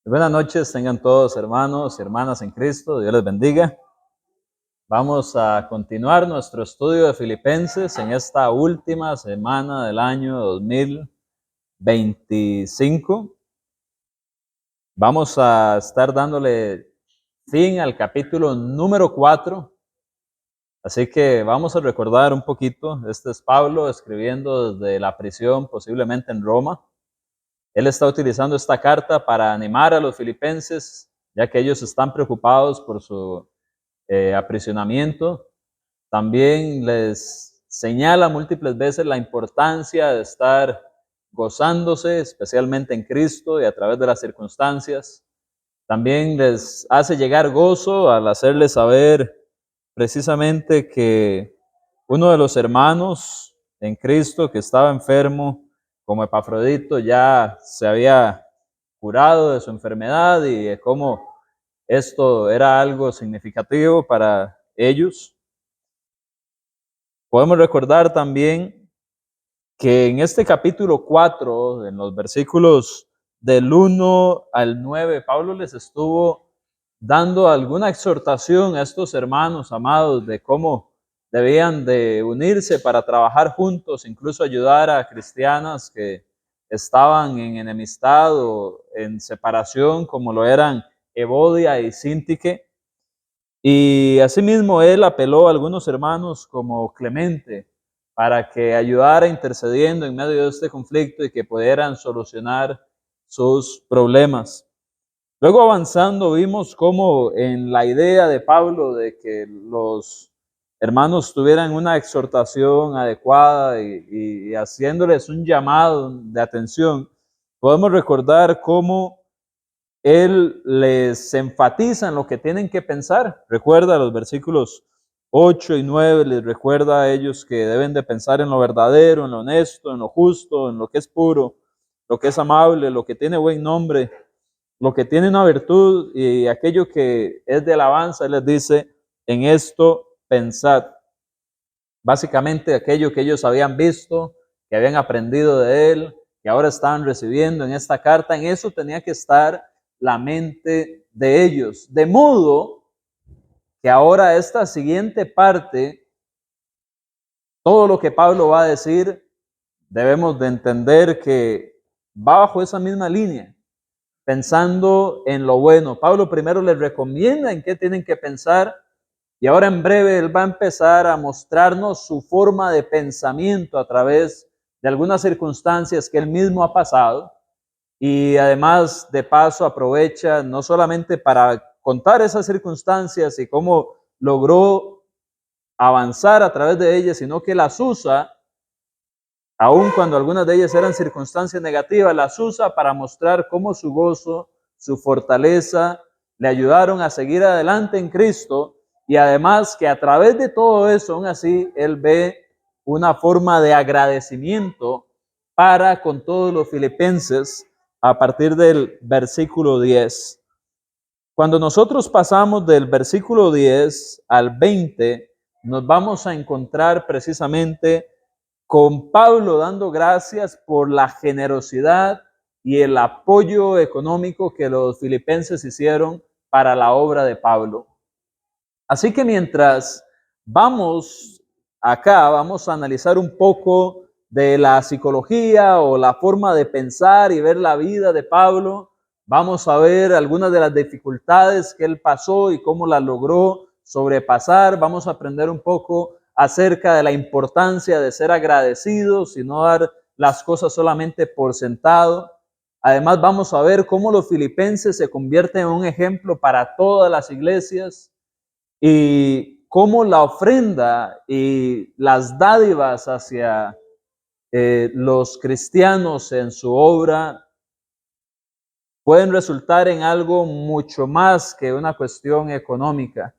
Buenas noches, tengan todos hermanos y hermanas en Cristo, Dios les bendiga. Vamos a continuar nuestro estudio de Filipenses en esta última semana del año 2025. Vamos a estar dándole fin al capítulo número 4, así que vamos a recordar un poquito. Este es Pablo escribiendo desde la prisión, posiblemente en Roma. Él está utilizando esta carta para animar a los filipenses, ya que ellos están preocupados por su aprisionamiento. También les señala múltiples veces la importancia de estar gozándose, especialmente en Cristo y a través de las circunstancias. También les hace llegar gozo al hacerles saber precisamente que uno de los hermanos en Cristo que estaba enfermo, como Epafrodito, ya se había curado de su enfermedad y de cómo esto era algo significativo para ellos. Podemos recordar también que en este capítulo 4, en los versículos del 1 al 9, Pablo les estuvo dando alguna exhortación a estos hermanos amados de cómo debían de unirse para trabajar juntos, incluso ayudar a cristianas que estaban en enemistad o en separación, como lo eran Evodia y Síntique. Y asimismo él apeló a algunos hermanos como Clemente para que ayudara intercediendo en medio de este conflicto y que pudieran solucionar sus problemas. Luego avanzando vimos cómo en la idea de Pablo de que los hermanos tuvieran una exhortación adecuada y haciéndoles un llamado de atención, podemos recordar cómo él les enfatiza en lo que tienen que pensar. Recuerda los versículos 8 y 9, les recuerda a ellos que deben de pensar en lo verdadero, en lo honesto, en lo justo, en lo que es puro, lo que es amable, lo que tiene buen nombre, lo que tiene una virtud y aquello que es de alabanza. Él les dice, en esto pensad. Básicamente aquello que ellos habían visto, que habían aprendido de él, que ahora estaban recibiendo en esta carta, en eso tenía que estar la mente de ellos. De modo que ahora esta siguiente parte, todo lo que Pablo va a decir, debemos de entender que va bajo esa misma línea, pensando en lo bueno. Pablo primero les recomienda en qué tienen que pensar y ahora en breve él va a empezar a mostrarnos su forma de pensamiento a través de algunas circunstancias que él mismo ha pasado. Y además, de paso, aprovecha no solamente para contar esas circunstancias y cómo logró avanzar a través de ellas, sino que las usa, aun cuando algunas de ellas eran circunstancias negativas, las usa para mostrar cómo su gozo, su fortaleza, le ayudaron a seguir adelante en Cristo, y además que a través de todo eso, aún así, él ve una forma de agradecimiento para con todos los filipenses, a partir del versículo 10. Cuando nosotros pasamos del versículo 10 al 20, nos vamos a encontrar precisamente con Pablo dando gracias por la generosidad y el apoyo económico que los filipenses hicieron para la obra de Pablo. Así que mientras vamos acá, vamos a analizar un poco de la psicología o la forma de pensar y ver la vida de Pablo. Vamos a ver algunas de las dificultades que él pasó y cómo las logró sobrepasar. Vamos a aprender un poco acerca de la importancia de ser agradecidos y no dar las cosas solamente por sentado. Además, vamos a ver cómo los filipenses se convierten en un ejemplo para todas las iglesias y cómo la ofrenda y las dádivas hacia los cristianos en su obra pueden resultar en algo mucho más que una cuestión económica.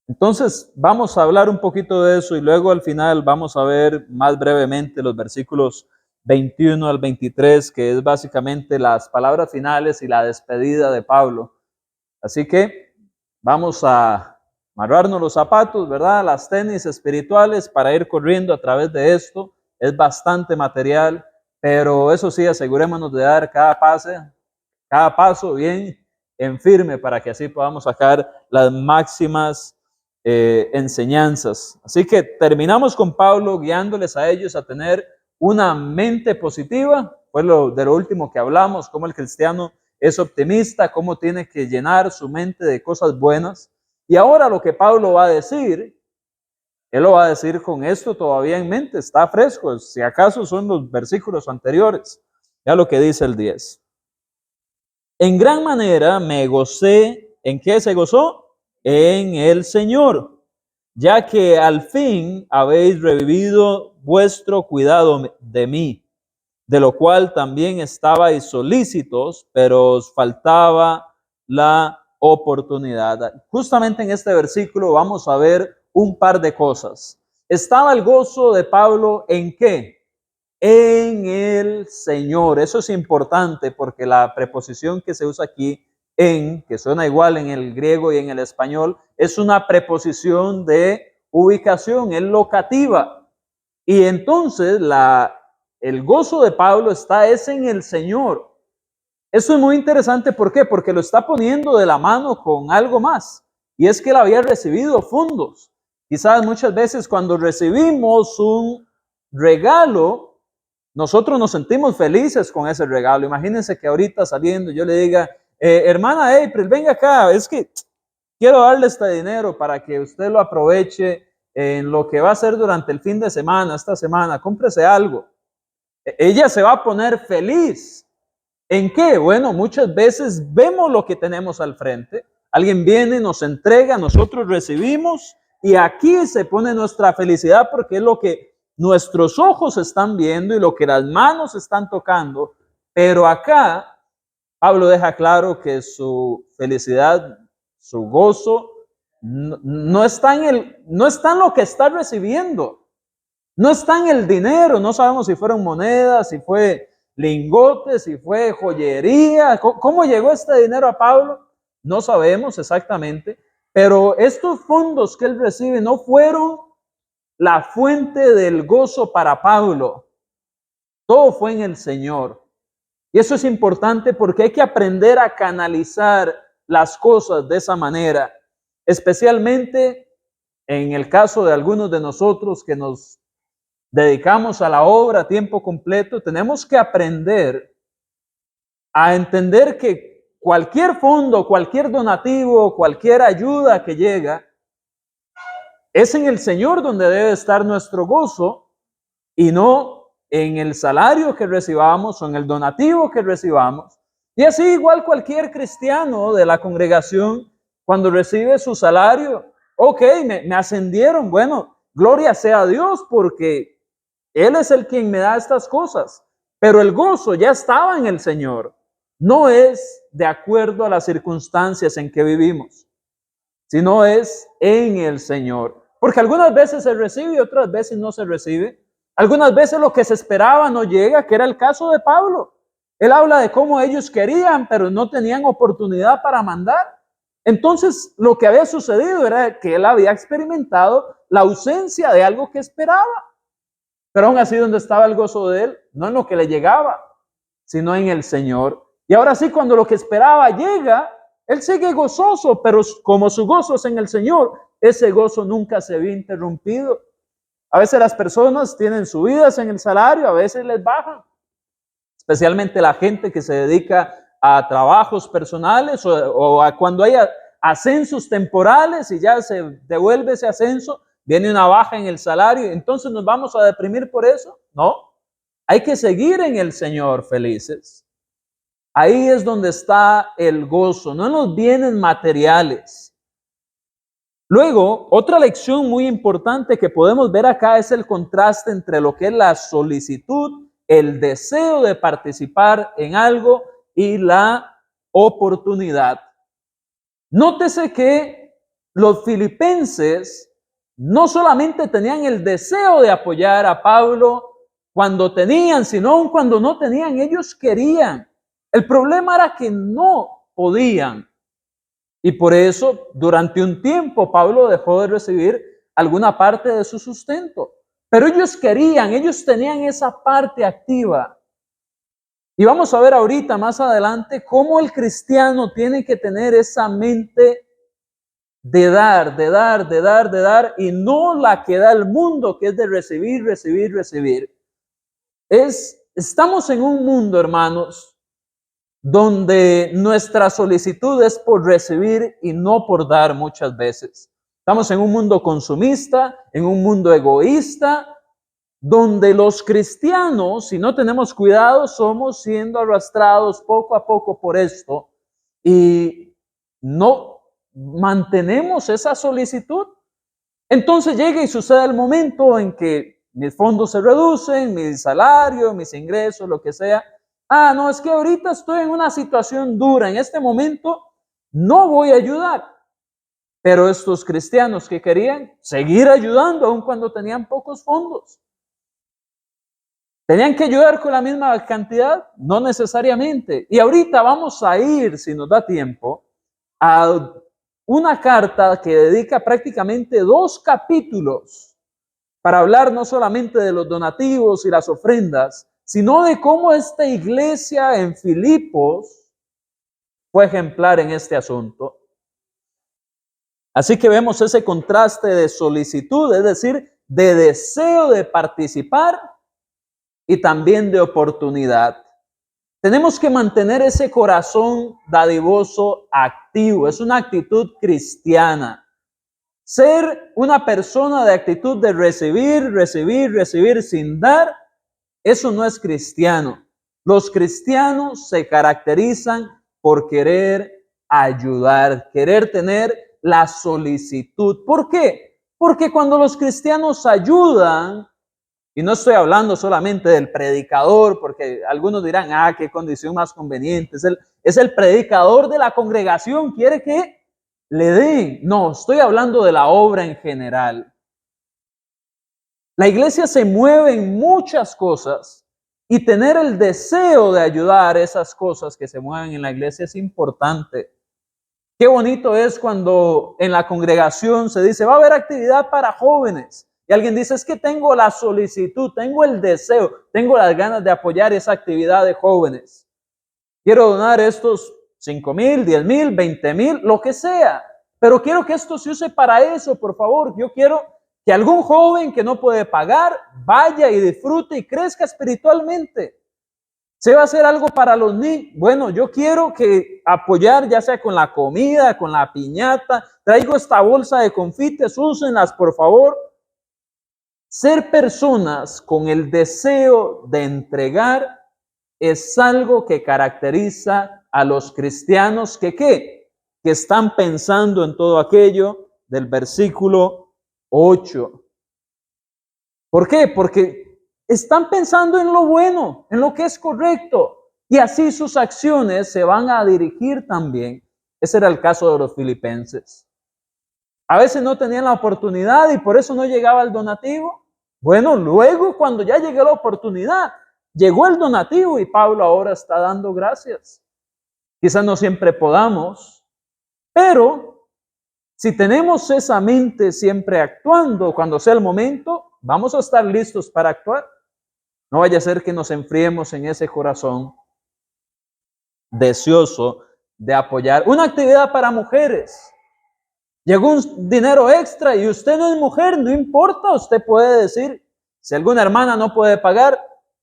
Entonces vamos a hablar un poquito de eso y luego al final vamos a ver más brevemente los versículos 21 al 23, que es básicamente las palabras finales y la despedida de Pablo. Así que vamos a amarrarnos los zapatos, ¿verdad? Las tenis espirituales para ir corriendo a través de esto. Es bastante material, pero eso sí, asegurémonos de dar cada cada paso bien en firme para que así podamos sacar las máximas enseñanzas. Así que terminamos con Pablo guiándoles a ellos a tener una mente positiva. Fue de lo último que hablamos, cómo el cristiano es optimista, cómo tiene que llenar su mente de cosas buenas. Y ahora lo que Pablo va a decir, él lo va a decir con esto todavía en mente, está fresco, si acaso son los versículos anteriores. Ya lo que dice el 10. En gran manera me gocé, ¿en qué se gozó? En el Señor, ya que al fin habéis revivido vuestro cuidado de mí, de lo cual también estabais solícitos, pero os faltaba la oportunidad. Justamente en este versículo vamos a ver un par de cosas. ¿Estaba el gozo de Pablo en qué? En el Señor. Eso es importante porque la preposición que se usa aquí, en, que suena igual en el griego y en el español, es una preposición de ubicación, es locativa. Y entonces el gozo de Pablo es en el Señor. Eso es muy interesante, ¿por qué? Porque lo está poniendo de la mano con algo más. Y es que él había recibido fondos. Quizás muchas veces cuando recibimos un regalo, nosotros nos sentimos felices con ese regalo. Imagínense que ahorita saliendo yo le diga, hermana April, venga acá, es que quiero darle este dinero para que usted lo aproveche en lo que va a hacer durante el fin de semana, esta semana, cómprese algo. Ella se va a poner feliz. ¿En qué? Bueno, muchas veces vemos lo que tenemos al frente. Alguien viene, nos entrega, nosotros recibimos y aquí se pone nuestra felicidad porque es lo que nuestros ojos están viendo y lo que las manos están tocando. Pero acá Pablo deja claro que su felicidad, su gozo, no está en lo que está recibiendo. No está en el dinero, no sabemos si fueron monedas, si fue lingotes, si fue joyería. ¿Cómo llegó este dinero a Pablo? No sabemos exactamente, pero estos fondos que él recibe no fueron la fuente del gozo para Pablo. Todo fue en el Señor. Y eso es importante porque hay que aprender a canalizar las cosas de esa manera, especialmente en el caso de algunos de nosotros que nos dedicamos a la obra a tiempo completo. Tenemos que aprender a entender que cualquier fondo, cualquier donativo, cualquier ayuda que llega, es en el Señor donde debe estar nuestro gozo y no en el salario que recibamos o en el donativo que recibamos. Y así igual cualquier cristiano de la congregación, cuando recibe su salario, ok, me ascendieron, bueno, gloria sea a Dios porque Él es el quien me da estas cosas, pero el gozo ya estaba en el Señor. No es de acuerdo a las circunstancias en que vivimos, sino es en el Señor. Porque algunas veces se recibe y otras veces no se recibe. Algunas veces lo que se esperaba no llega, que era el caso de Pablo. Él habla de cómo ellos querían, pero no tenían oportunidad para mandar. Entonces, lo que había sucedido era que él había experimentado la ausencia de algo que esperaba. Pero aún así, ¿dónde estaba el gozo de él? No en lo que le llegaba, sino en el Señor. Y ahora sí, cuando lo que esperaba llega, él sigue gozoso, pero como su gozo es en el Señor, ese gozo nunca se ve interrumpido. A veces las personas tienen subidas en el salario, a veces les bajan. Especialmente la gente que se dedica a trabajos personales o a cuando hay ascensos temporales y ya se devuelve ese ascenso, viene una baja en el salario, entonces nos vamos a deprimir por eso. No, hay que seguir en el Señor felices. Ahí es donde está el gozo, no en los bienes materiales. Luego, otra lección muy importante que podemos ver acá es el contraste entre lo que es la solicitud, el deseo de participar en algo y la oportunidad. Nótese que los filipenses no solamente tenían el deseo de apoyar a Pablo cuando tenían, sino aun cuando no tenían, ellos querían. El problema era que no podían. Y por eso, durante un tiempo, Pablo dejó de recibir alguna parte de su sustento. Pero ellos querían, ellos tenían esa parte activa. Y vamos a ver ahorita más adelante cómo el cristiano tiene que tener esa mente de dar, de dar, de dar, de dar, y no la que da el mundo, que es de recibir, recibir, recibir. Estamos en un mundo, hermanos, donde nuestra solicitud es por recibir y no por dar muchas veces. Estamos en un mundo consumista, en un mundo egoísta, donde los cristianos, si no tenemos cuidado, somos siendo arrastrados poco a poco por esto y no mantenemos esa solicitud. Entonces llega y sucede el momento en que mis fondos se reducen, mi salario, mis ingresos, lo que sea. Ah, no, es que ahorita estoy en una situación dura, en este momento no voy a ayudar. Pero estos cristianos que querían seguir ayudando aun cuando tenían pocos fondos, ¿tenían que ayudar con la misma cantidad? No necesariamente. Y ahorita vamos a ir, si nos da tiempo, a una carta que dedica prácticamente 2 capítulos para hablar no solamente de los donativos y las ofrendas, sino de cómo esta iglesia en Filipos fue ejemplar en este asunto. Así que vemos ese contraste de solicitud, es decir, de deseo de participar y también de oportunidad. Tenemos que mantener ese corazón dadivoso activo, es una actitud cristiana. Ser una persona de actitud de recibir, recibir, recibir sin dar, eso no es cristiano. Los cristianos se caracterizan por querer ayudar, querer tener la solicitud. ¿Por qué? Porque cuando los cristianos ayudan, y no estoy hablando solamente del predicador, porque algunos dirán, qué condición más conveniente, es el predicador de la congregación, quiere que le den. No, estoy hablando de la obra en general. La iglesia se mueve en muchas cosas y tener el deseo de ayudar esas cosas que se mueven en la iglesia es importante. Qué bonito es cuando en la congregación se dice, va a haber actividad para jóvenes. Y alguien dice, es que tengo la solicitud, tengo el deseo, tengo las ganas de apoyar esa actividad de jóvenes. Quiero donar estos 5,000, 10,000, 20,000, lo que sea. Pero quiero que esto se use para eso, por favor. Yo quiero que algún joven que no puede pagar vaya y disfrute y crezca espiritualmente. ¿Se va a hacer algo para los niños? Bueno, yo quiero que apoyar ya sea con la comida, con la piñata. Traigo esta bolsa de confites, úsenlas por favor. Ser personas con el deseo de entregar es algo que caracteriza a los cristianos que están pensando en todo aquello del versículo 8. ¿Por qué? Porque están pensando en lo bueno, en lo que es correcto, y así sus acciones se van a dirigir también. Ese era el caso de los filipenses. A veces no tenían la oportunidad y por eso no llegaba el donativo. Bueno, luego cuando ya llegó la oportunidad, llegó el donativo y Pablo ahora está dando gracias. Quizás no siempre podamos, pero si tenemos esa mente siempre actuando, cuando sea el momento, vamos a estar listos para actuar. No vaya a ser que nos enfriemos en ese corazón deseoso de apoyar. Una actividad para mujeres. Llegó un dinero extra y usted no es mujer, no importa, usted puede decir, si alguna hermana no puede pagar,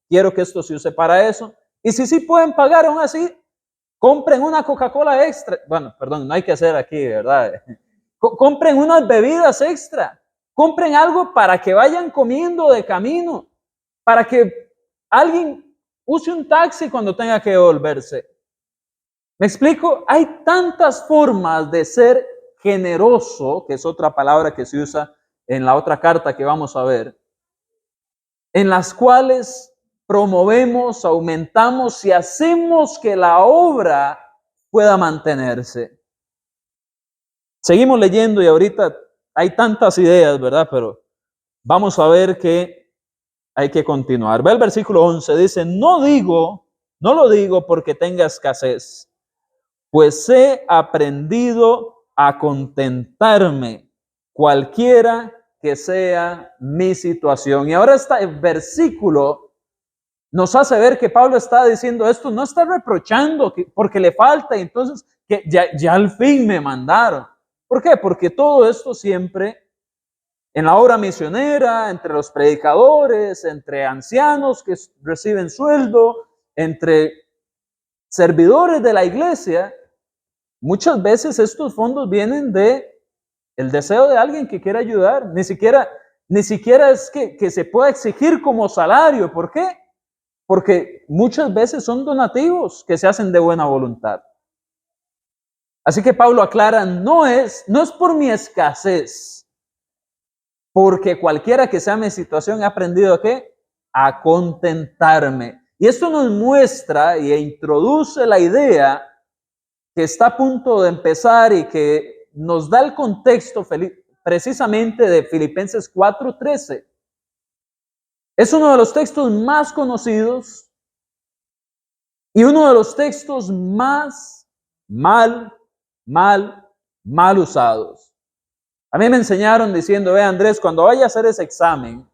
quiero que esto se use para eso. Y si sí pueden pagar, aún así, compren una Coca-Cola extra. Bueno, perdón, no hay que hacer aquí, ¿verdad? Compren unas bebidas extra. Compren algo para que vayan comiendo de camino. Para que alguien use un taxi cuando tenga que devolverse. ¿Me explico? Hay tantas formas de ser generoso, que es otra palabra que se usa en la otra carta que vamos a ver, en las cuales promovemos, aumentamos y hacemos que la obra pueda mantenerse. Seguimos leyendo y ahorita hay tantas ideas, ¿verdad? Pero vamos a ver que hay que continuar. Ve el versículo 11, dice, no lo digo porque tenga escasez, pues he aprendido a contentarme cualquiera que sea mi situación. Y ahora este versículo nos hace ver que Pablo está diciendo esto, no está reprochando porque le falta y entonces que ya al fin me mandaron. ¿Por qué? Porque todo esto siempre en la obra misionera, entre los predicadores, entre ancianos que reciben sueldo, entre servidores de la iglesia, muchas veces estos fondos vienen de el deseo de alguien que quiere ayudar. Ni siquiera es que se pueda exigir como salario. ¿Por qué? Porque muchas veces son donativos que se hacen de buena voluntad. Así que Pablo aclara, no es por mi escasez, porque cualquiera que sea mi situación he aprendido ¿a qué? A contentarme. Y esto nos muestra e introduce la idea que está a punto de empezar y que nos da el contexto precisamente de Filipenses 4:13. Es uno de los textos más conocidos y uno de los textos más mal usados. A mí me enseñaron diciendo, ve Andrés, cuando vaya a hacer ese examen,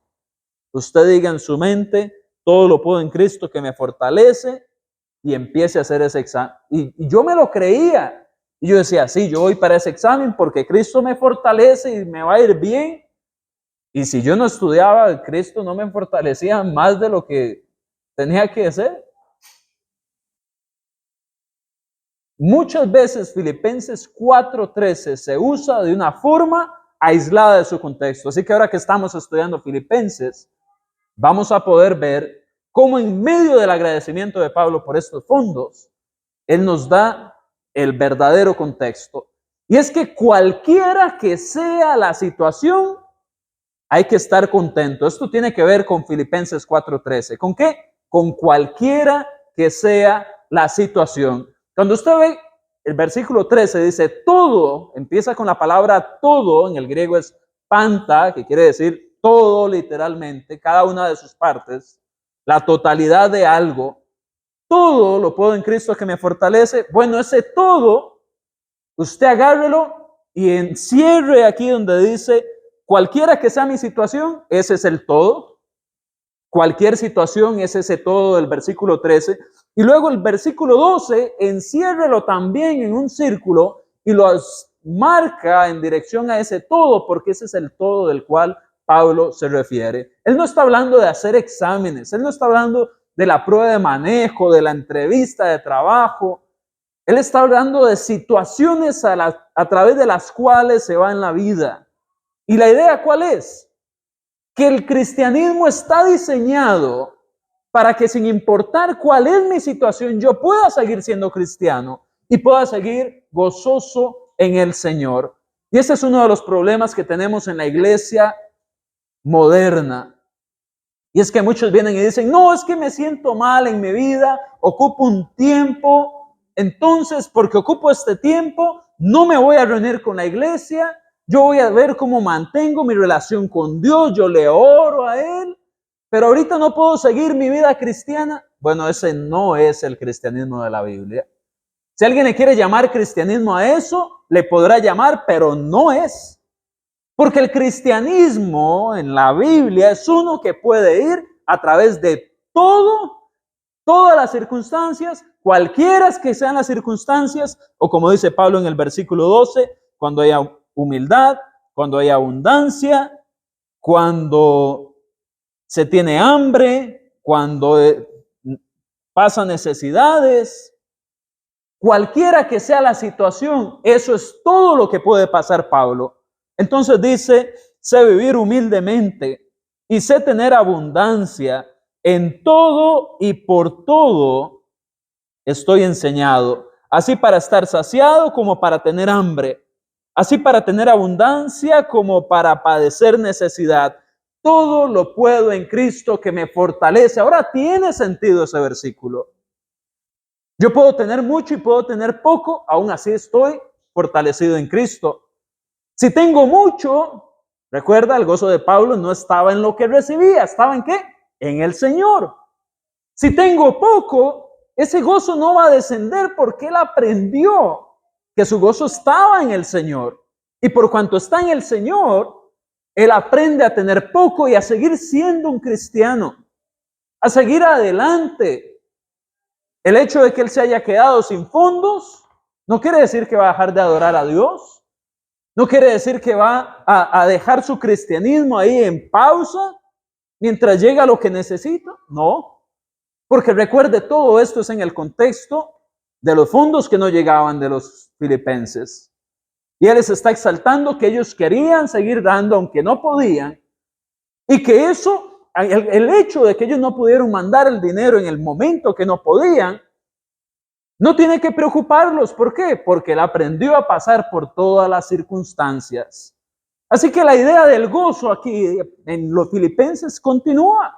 usted diga en su mente, todo lo puedo en Cristo que me fortalece, y empiece a hacer ese examen. Y yo me lo creía. Y yo decía, sí, yo voy para ese examen porque Cristo me fortalece y me va a ir bien. Y si yo no estudiaba, Cristo no me fortalecía más de lo que tenía que hacer. Muchas veces Filipenses 4:13 se usa de una forma aislada de su contexto. Así que ahora que estamos estudiando Filipenses, vamos a poder ver cómo en medio del agradecimiento de Pablo por estos fondos, él nos da el verdadero contexto. Y es que cualquiera que sea la situación, hay que estar contento. Esto tiene que ver con Filipenses 4:13. ¿Con qué? Con cualquiera que sea la situación. Cuando usted ve el versículo 13, dice todo, empieza con la palabra todo, en el griego es panta, que quiere decir todo literalmente, cada una de sus partes, la totalidad de algo. Todo lo puedo en Cristo que me fortalece. Bueno, ese todo, usted agárrelo y encierre aquí donde dice, cualquiera que sea mi situación, ese es el todo. Cualquier situación es ese todo del versículo 13. Y luego el versículo 12, enciérrelo también en un círculo y lo marca en dirección a ese todo, porque ese es el todo del cual Pablo se refiere. Él no está hablando de hacer exámenes, él no está hablando de la prueba de manejo, de la entrevista de trabajo. Él está hablando de situaciones a través de las cuales se va en la vida. ¿Y la idea cuál es? Que el cristianismo está diseñado para que sin importar cuál es mi situación, yo pueda seguir siendo cristiano y pueda seguir gozoso en el Señor. Y ese es uno de los problemas que tenemos en la iglesia moderna. Y es que muchos vienen y dicen, no, es que me siento mal en mi vida, ocupo un tiempo, entonces porque ocupo este tiempo, no me voy a reunir con la iglesia, yo voy a ver cómo mantengo mi relación con Dios, yo le oro a Él, pero ahorita no puedo seguir mi vida cristiana. Bueno, ese no es el cristianismo de la Biblia. Si alguien le quiere llamar cristianismo a eso, le podrá llamar, pero no es. Porque el cristianismo en la Biblia es uno que puede ir a través de todas las circunstancias, cualquiera que sean las circunstancias, o como dice Pablo en el versículo 12, cuando haya humildad, cuando haya abundancia, cuando se tiene hambre, cuando pasa necesidades, cualquiera que sea la situación, eso es todo lo que puede pasar Pablo. Entonces dice, sé vivir humildemente y sé tener abundancia en todo y por todo estoy enseñado, así para estar saciado como para tener hambre, así para tener abundancia como para padecer necesidad. Todo lo puedo en Cristo que me fortalece. Ahora tiene sentido ese versículo. Yo puedo tener mucho y puedo tener poco, aún así estoy fortalecido en Cristo. Si tengo mucho, recuerda, el gozo de Pablo no estaba en lo que recibía, ¿estaba en qué? En el Señor. Si tengo poco, ese gozo no va a descender porque él aprendió que su gozo estaba en el Señor. Y por cuanto está en el Señor, él aprende a tener poco y a seguir siendo un cristiano. a seguir adelante. El hecho de que él se haya quedado sin fondos no quiere decir que va a dejar de adorar a Dios. No quiere decir que va a dejar su cristianismo ahí en pausa mientras llega lo que necesita. No, porque recuerde, todo esto es en el contexto de los fondos que no llegaban de los filipenses. Y él les está exaltando que ellos querían seguir dando aunque no podían, y que eso, el hecho de que ellos no pudieron mandar el dinero en el momento que no podían, no tiene que preocuparlos. ¿Por qué? Porque él aprendió a pasar por todas las circunstancias. Así que la idea del gozo aquí en los filipenses continúa.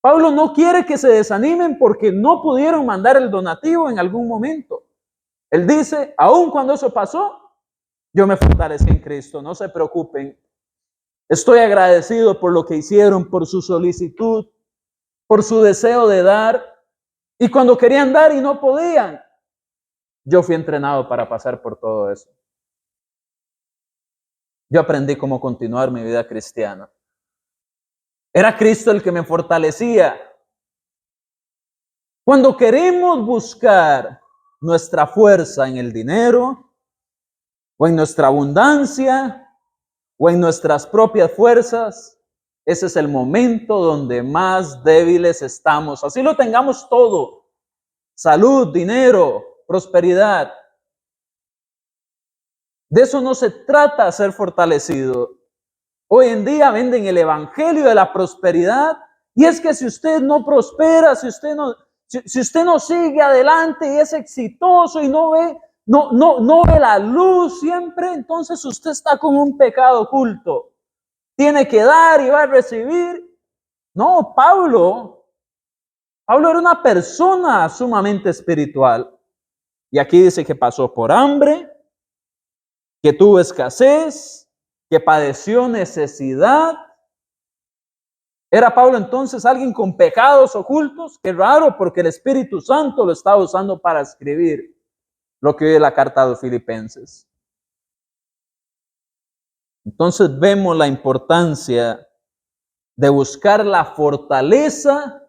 Pablo no quiere que se desanimen porque no pudieron mandar el donativo en algún momento. Él dice, aun cuando eso pasó, yo me fortalecí en Cristo, no se preocupen. Estoy agradecido por lo que hicieron, por su solicitud, por su deseo de dar. Y cuando querían dar y no podían, yo fui entrenado para pasar por todo eso. Yo aprendí cómo continuar mi vida cristiana. Era Cristo el que me fortalecía. Cuando queremos buscar nuestra fuerza en el dinero, o en nuestra abundancia, o en nuestras propias fuerzas, ese es el momento donde más débiles estamos. Así lo tengamos todo: salud, dinero, prosperidad. De eso no se trata ser fortalecido. Hoy en día venden el evangelio de la prosperidad, y es que si usted no prospera, si usted no sigue adelante y es exitoso y no ve la luz siempre, entonces usted está con un pecado oculto. Tiene que dar y va a recibir. No, Pablo era una persona sumamente espiritual. Y aquí dice que pasó por hambre, que tuvo escasez, que padeció necesidad. ¿Era Pablo entonces alguien con pecados ocultos? Qué raro, porque el Espíritu Santo lo estaba usando para escribir lo que hoy es la carta a los Filipenses. Entonces vemos la importancia de buscar la fortaleza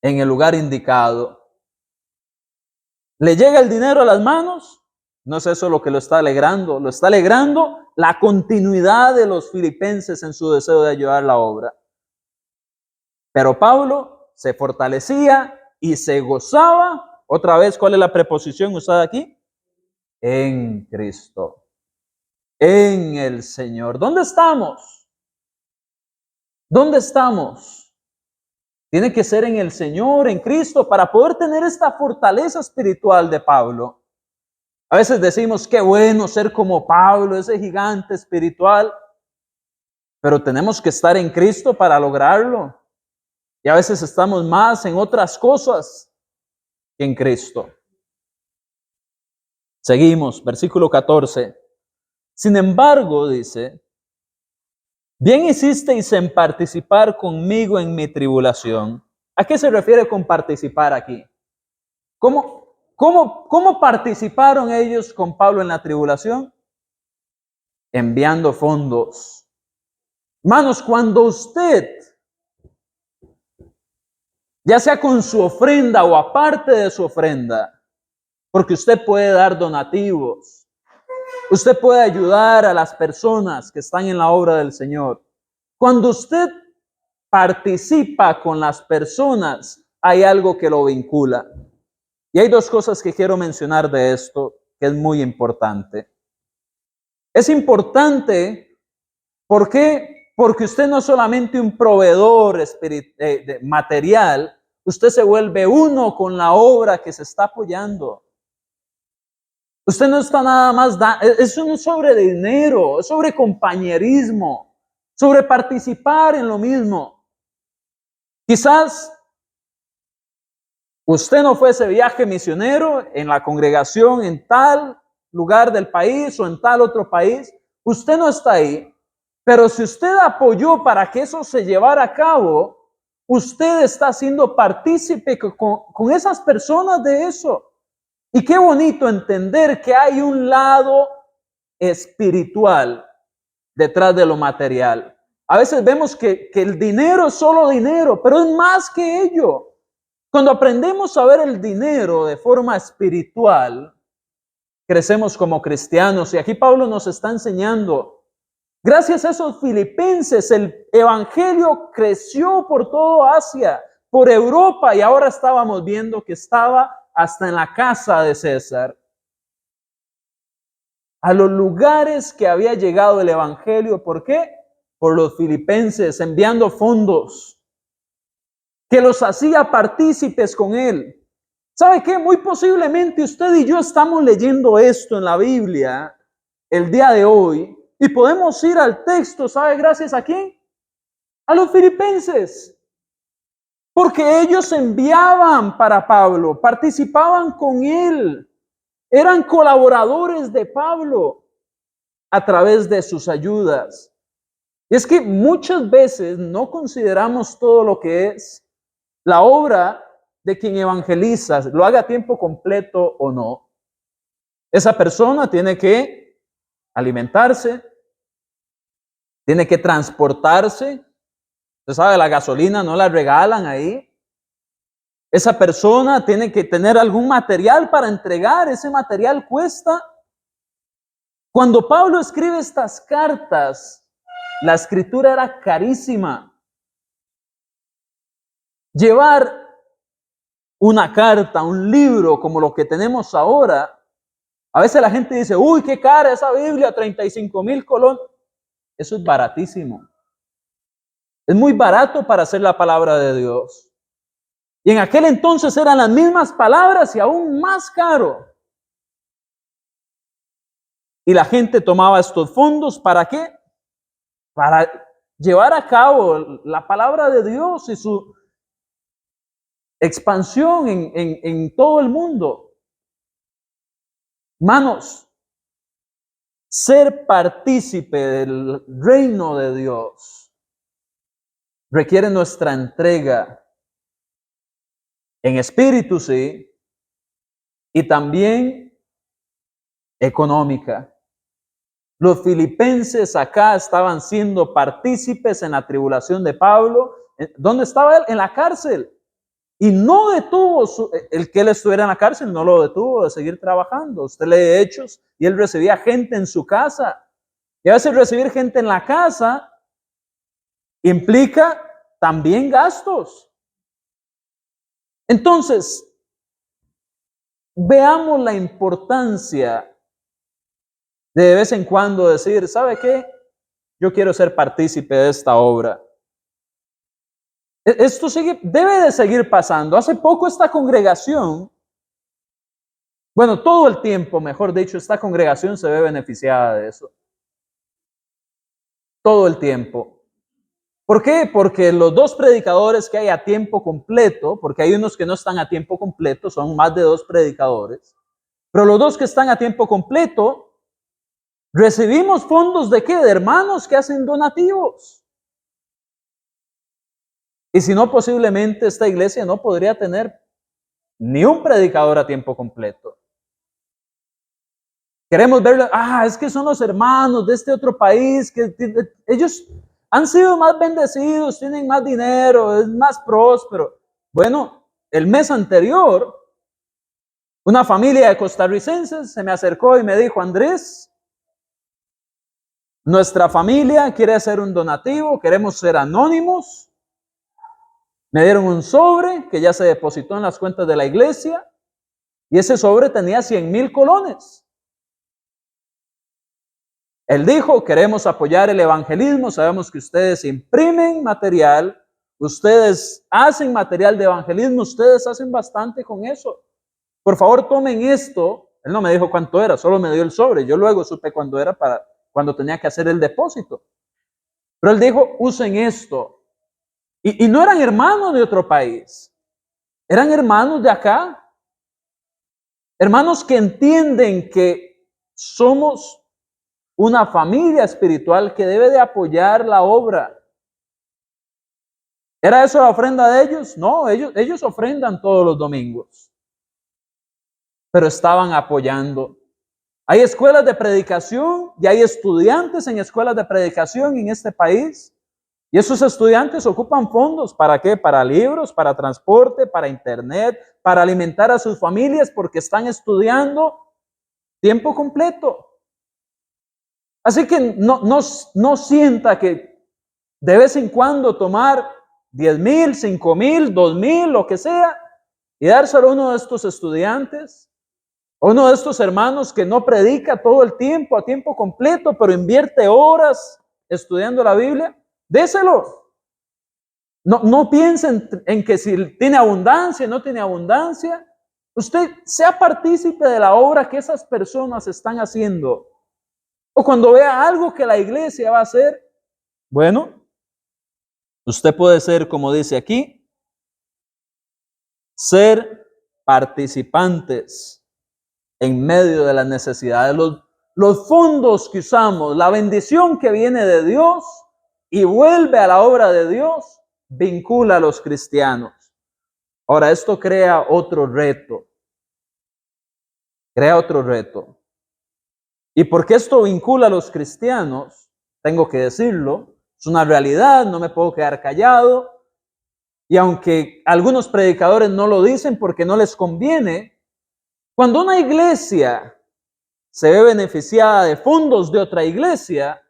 en el lugar indicado. ¿Le llega el dinero a las manos? No es eso lo que lo está alegrando. Lo está alegrando la continuidad de los filipenses en su deseo de ayudar la obra. Pero Pablo se fortalecía y se gozaba. Otra vez, ¿cuál es la preposición usada aquí? En Cristo. En el Señor. ¿Dónde estamos? ¿Dónde estamos? Tiene que ser en el Señor, en Cristo, para poder tener esta fortaleza espiritual de Pablo. A veces decimos, qué bueno ser como Pablo, ese gigante espiritual, pero tenemos que estar en Cristo para lograrlo. Y a veces estamos más en otras cosas que en Cristo. Seguimos, versículo 14. Sin embargo, dice, bien hicisteis en participar conmigo en mi tribulación. ¿A qué se refiere con participar aquí? ¿Cómo participaron ellos con Pablo en la tribulación? Enviando fondos. Hermanos, cuando usted, ya sea con su ofrenda o aparte de su ofrenda, porque usted puede dar donativos, usted puede ayudar a las personas que están en la obra del Señor. Cuando usted participa con las personas, hay algo que lo vincula. Y hay dos cosas que quiero mencionar de esto, que es muy importante. Es importante, ¿por qué? Porque usted no es solamente un proveedor material, usted se vuelve uno con la obra que se está apoyando. Usted no está nada más eso no es sobre dinero, es sobre compañerismo, sobre participar en lo mismo. Quizás usted no fue ese viaje misionero en la congregación en tal lugar del país o en tal otro país. Usted no está ahí, pero si usted apoyó para que eso se llevara a cabo, usted está siendo partícipe con esas personas de eso. Y qué bonito entender que hay un lado espiritual detrás de lo material. A veces vemos que el dinero es solo dinero, pero es más que ello. Cuando aprendemos a ver el dinero de forma espiritual, crecemos como cristianos. Y aquí Pablo nos está enseñando, gracias a esos filipenses, el evangelio creció por todo Asia, por Europa, y ahora estábamos viendo que estaba hasta en la casa de César. A los lugares que había llegado el evangelio, ¿por qué? Por los filipenses enviando fondos que los hacía partícipes con él. ¿Sabe qué? Muy posiblemente usted y yo estamos leyendo esto en la Biblia el día de hoy y podemos ir al texto, ¿sabe gracias a quién? A los filipenses. Porque ellos enviaban para Pablo, participaban con él, eran colaboradores de Pablo a través de sus ayudas. Y es que muchas veces no consideramos todo lo que es la obra de quien evangeliza, lo haga a tiempo completo o no. Esa persona tiene que alimentarse, tiene que transportarse. Usted sabe, la gasolina no la regalan ahí. Esa persona tiene que tener algún material para entregar, ese material cuesta. Cuando Pablo escribe estas cartas, la escritura era carísima. Llevar una carta, un libro como lo que tenemos ahora, a veces la gente dice, uy, qué cara esa Biblia, 35,000 colones. Eso es baratísimo. Es muy barato para hacer la palabra de Dios. Y en aquel entonces eran las mismas palabras y aún más caro. Y la gente tomaba estos fondos, ¿para qué? Para llevar a cabo la palabra de Dios y su expansión en todo el mundo. Hermanos, ser partícipe del reino de Dios requiere nuestra entrega en espíritu, sí, y también económica. Los filipenses acá estaban siendo partícipes en la tribulación de Pablo. ¿Dónde estaba él? En la cárcel. Y no detuvo, el que él estuviera en la cárcel, no lo detuvo de seguir trabajando. Usted lee Hechos y él recibía gente en su casa. Y a veces recibir gente en la casa implica también gastos. Entonces, veamos la importancia de vez en cuando decir, ¿sabe qué? Yo quiero ser partícipe de esta obra. Esto debe de seguir pasando. Hace poco esta congregación, bueno, todo el tiempo, mejor dicho, esta congregación se ve beneficiada de eso. Todo el tiempo. ¿Por qué? Porque los dos predicadores que hay a tiempo completo, porque hay unos que no están a tiempo completo, son más de 2 predicadores, pero los dos que están a tiempo completo, recibimos fondos ¿de qué? De hermanos que hacen donativos. Y si no, posiblemente esta iglesia no podría tener ni un predicador a tiempo completo. Queremos verlo, es que son los hermanos de este otro país, que ellos han sido más bendecidos, tienen más dinero, es más próspero. Bueno, el mes anterior, una familia de costarricenses se me acercó y me dijo, Andrés, nuestra familia quiere hacer un donativo, queremos ser anónimos. Me dieron un sobre que ya se depositó en las cuentas de la iglesia y ese sobre tenía 100,000 colones. Él dijo, queremos apoyar el evangelismo, sabemos que ustedes imprimen material, ustedes hacen material de evangelismo, ustedes hacen bastante con eso. Por favor, tomen esto. Él no me dijo cuánto era, solo me dio el sobre. Yo luego supe cuándo era cuando tenía que hacer el depósito. Pero él dijo, usen esto. Y no eran hermanos de otro país, eran hermanos de acá. Hermanos que entienden que somos una familia espiritual que debe de apoyar la obra. ¿Era eso la ofrenda de ellos? No, ellos ofrendan todos los domingos. Pero estaban apoyando. Hay escuelas de predicación y hay estudiantes en escuelas de predicación en este país Y esos estudiantes ocupan fondos, ¿para qué? Para libros, para transporte, para internet, para alimentar a sus familias, porque están estudiando tiempo completo. Así que no sienta que de vez en cuando tomar 10,000, 5,000, 2,000, lo que sea, y dárselo a uno de estos estudiantes, a uno de estos hermanos que no predica todo el tiempo, a tiempo completo, pero invierte horas estudiando la Biblia, déselo. No piensen en que si tiene abundancia, no tiene abundancia. Usted sea partícipe de la obra que esas personas están haciendo. O cuando vea algo que la iglesia va a hacer, bueno, usted puede ser, como dice aquí, ser participantes en medio de las necesidades. Los fondos que usamos, la bendición que viene de Dios y vuelve a la obra de Dios, vincula a los cristianos. Ahora, esto crea otro reto. Crea otro reto. Y porque esto vincula a los cristianos, tengo que decirlo, es una realidad, no me puedo quedar callado. Y aunque algunos predicadores no lo dicen porque no les conviene, cuando una iglesia se ve beneficiada de fondos de otra iglesia,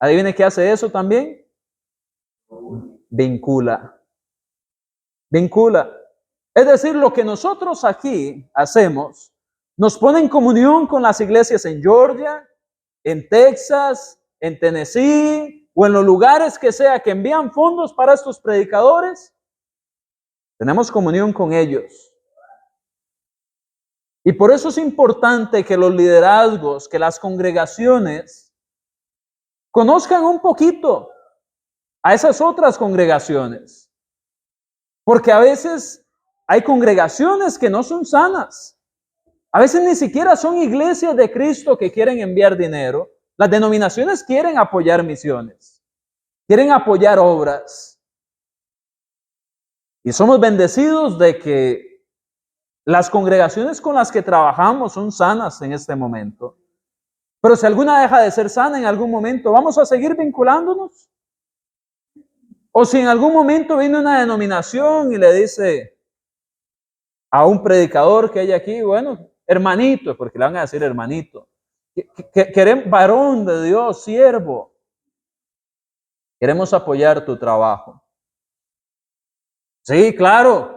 ¿adivine qué hace eso también? Vincula. Vincula. Es decir, lo que nosotros aquí hacemos nos pone en comunión con las iglesias en Georgia, en Texas, en Tennessee o en los lugares que sea que envían fondos para estos predicadores. Tenemos comunión con ellos. Y por eso es importante que los liderazgos, que las congregaciones conozcan un poquito a esas otras congregaciones. Porque a veces hay congregaciones que no son sanas. A veces ni siquiera son iglesias de Cristo que quieren enviar dinero. Las denominaciones quieren apoyar misiones, quieren apoyar obras. Y somos bendecidos de que las congregaciones con las que trabajamos son sanas en este momento. Pero si alguna deja de ser sana en algún momento, ¿vamos a seguir vinculándonos? O si en algún momento viene una denominación y le dice a un predicador que hay aquí, bueno, hermanito, porque le van a decir hermanito, queremos, varón de Dios, siervo, queremos apoyar tu trabajo. Sí, claro.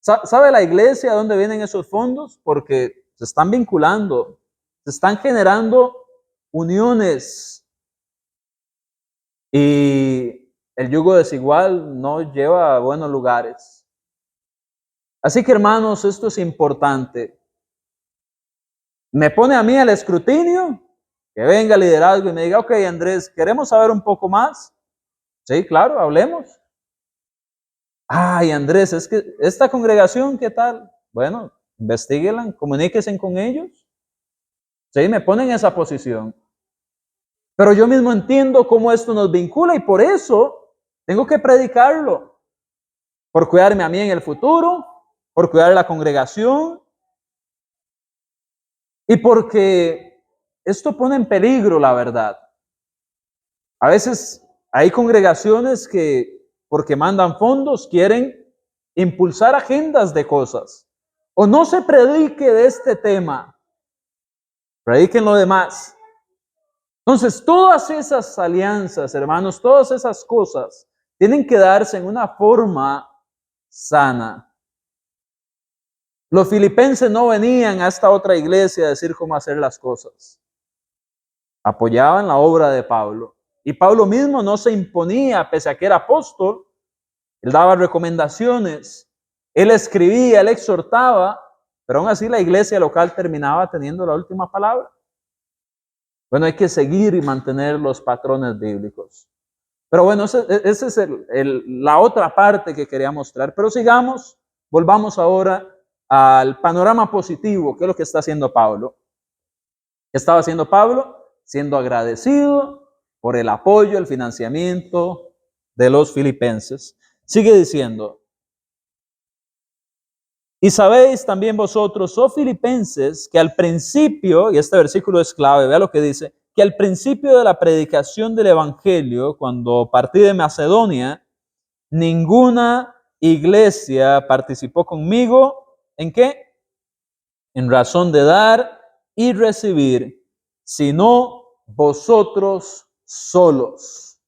¿Sabe la iglesia dónde vienen esos fondos? Porque se están vinculando, se están generando uniones. Y el yugo desigual no lleva a buenos lugares. Así que, hermanos, esto es importante. Me pone a mí al escrutinio, que venga el liderazgo y me diga, ok, Andrés, ¿queremos saber un poco más? Sí, claro, hablemos. Ay, Andrés, es que esta congregación, ¿qué tal? Bueno, investíguenla, comuníquense con ellos. Sí, me ponen en esa posición. Pero yo mismo entiendo cómo esto nos vincula y por eso tengo que predicarlo. Por cuidarme a mí en el futuro, por cuidar a la congregación y porque esto pone en peligro la verdad. A veces hay congregaciones que, porque mandan fondos, quieren impulsar agendas de cosas. O no se predique de este tema, prediquen lo demás. Entonces, todas esas alianzas, hermanos, todas esas cosas tienen que darse en una forma sana. Los filipenses no venían a esta otra iglesia a decir cómo hacer las cosas. Apoyaban la obra de Pablo. Y Pablo mismo no se imponía, pese a que era apóstol. Él daba recomendaciones, él escribía, él exhortaba, pero aún así la iglesia local terminaba teniendo la última palabra. Bueno, hay que seguir y mantener los patrones bíblicos. Pero bueno, esa es la otra parte que quería mostrar. Pero sigamos, volvamos ahora al panorama positivo, que es lo que está haciendo Pablo. ¿Qué estaba haciendo Pablo? Siendo agradecido por el apoyo, el financiamiento de los filipenses. Sigue diciendo, y sabéis también vosotros, oh filipenses, que al principio, y este versículo es clave, vea lo que dice, que al principio de la predicación del Evangelio, cuando partí de Macedonia, ninguna iglesia participó conmigo, ¿en qué? En razón de dar y recibir, sino vosotros solos.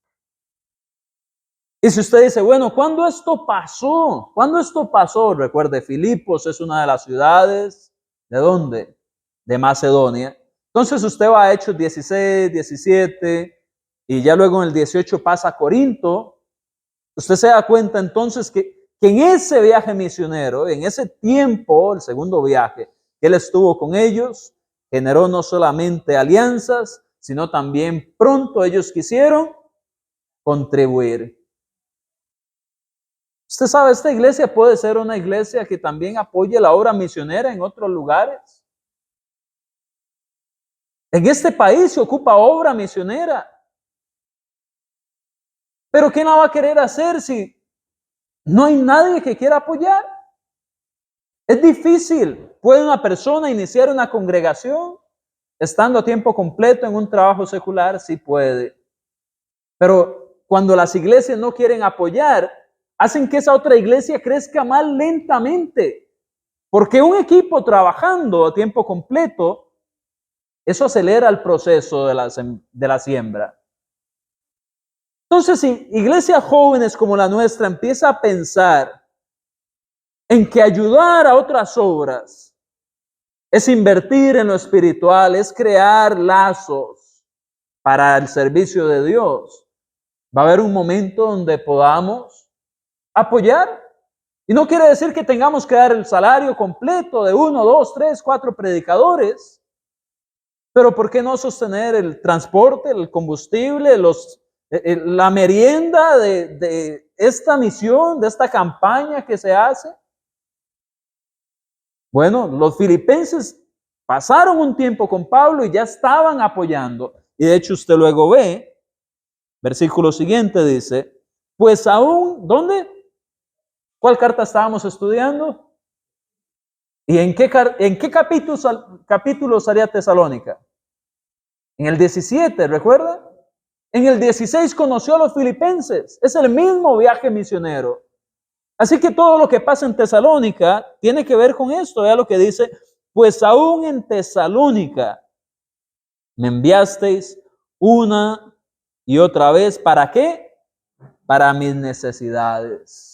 Y si usted dice, bueno, ¿cuándo esto pasó? ¿Cuándo esto pasó? Recuerde, Filipos es una de las ciudades, ¿de dónde? De Macedonia. Entonces usted va a Hechos 16, 17, y ya luego en el 18 pasa a Corinto. Usted se da cuenta entonces que en ese viaje misionero, en ese tiempo, el segundo viaje, que él estuvo con ellos, generó no solamente alianzas, sino también pronto ellos quisieron contribuir. Usted sabe, esta iglesia puede ser una iglesia que también apoye la obra misionera en otros lugares. En este país se ocupa obra misionera. Pero ¿quién la va a querer hacer si no hay nadie que quiera apoyar? Es difícil. ¿Puede una persona iniciar una congregación estando a tiempo completo en un trabajo secular? Sí puede. Pero cuando las iglesias no quieren apoyar, hacen que esa otra iglesia crezca más lentamente. Porque un equipo trabajando a tiempo completo, eso acelera el proceso de la siembra. Entonces, si iglesias jóvenes como la nuestra empieza a pensar en que ayudar a otras obras es invertir en lo espiritual, es crear lazos para el servicio de Dios, va a haber un momento donde podamos apoyar. Y no quiere decir que tengamos que dar el salario completo de 1, 2, 3, 4 predicadores, pero ¿por qué no sostener el transporte, el combustible, la merienda de esta misión, de esta campaña que se hace? Bueno, los filipenses pasaron un tiempo con Pablo y ya estaban apoyando. Y de hecho usted luego ve, versículo siguiente dice, pues aún, ¿dónde? ¿Cuál carta estábamos estudiando? ¿Y en qué capítulo salía Tesalónica? En el 17, ¿recuerda? En el 16 conoció a los filipenses. Es el mismo viaje misionero. Así que todo lo que pasa en Tesalónica tiene que ver con esto. Vea lo que dice, pues aún en Tesalónica me enviasteis una y otra vez. ¿Para qué? Para mis necesidades.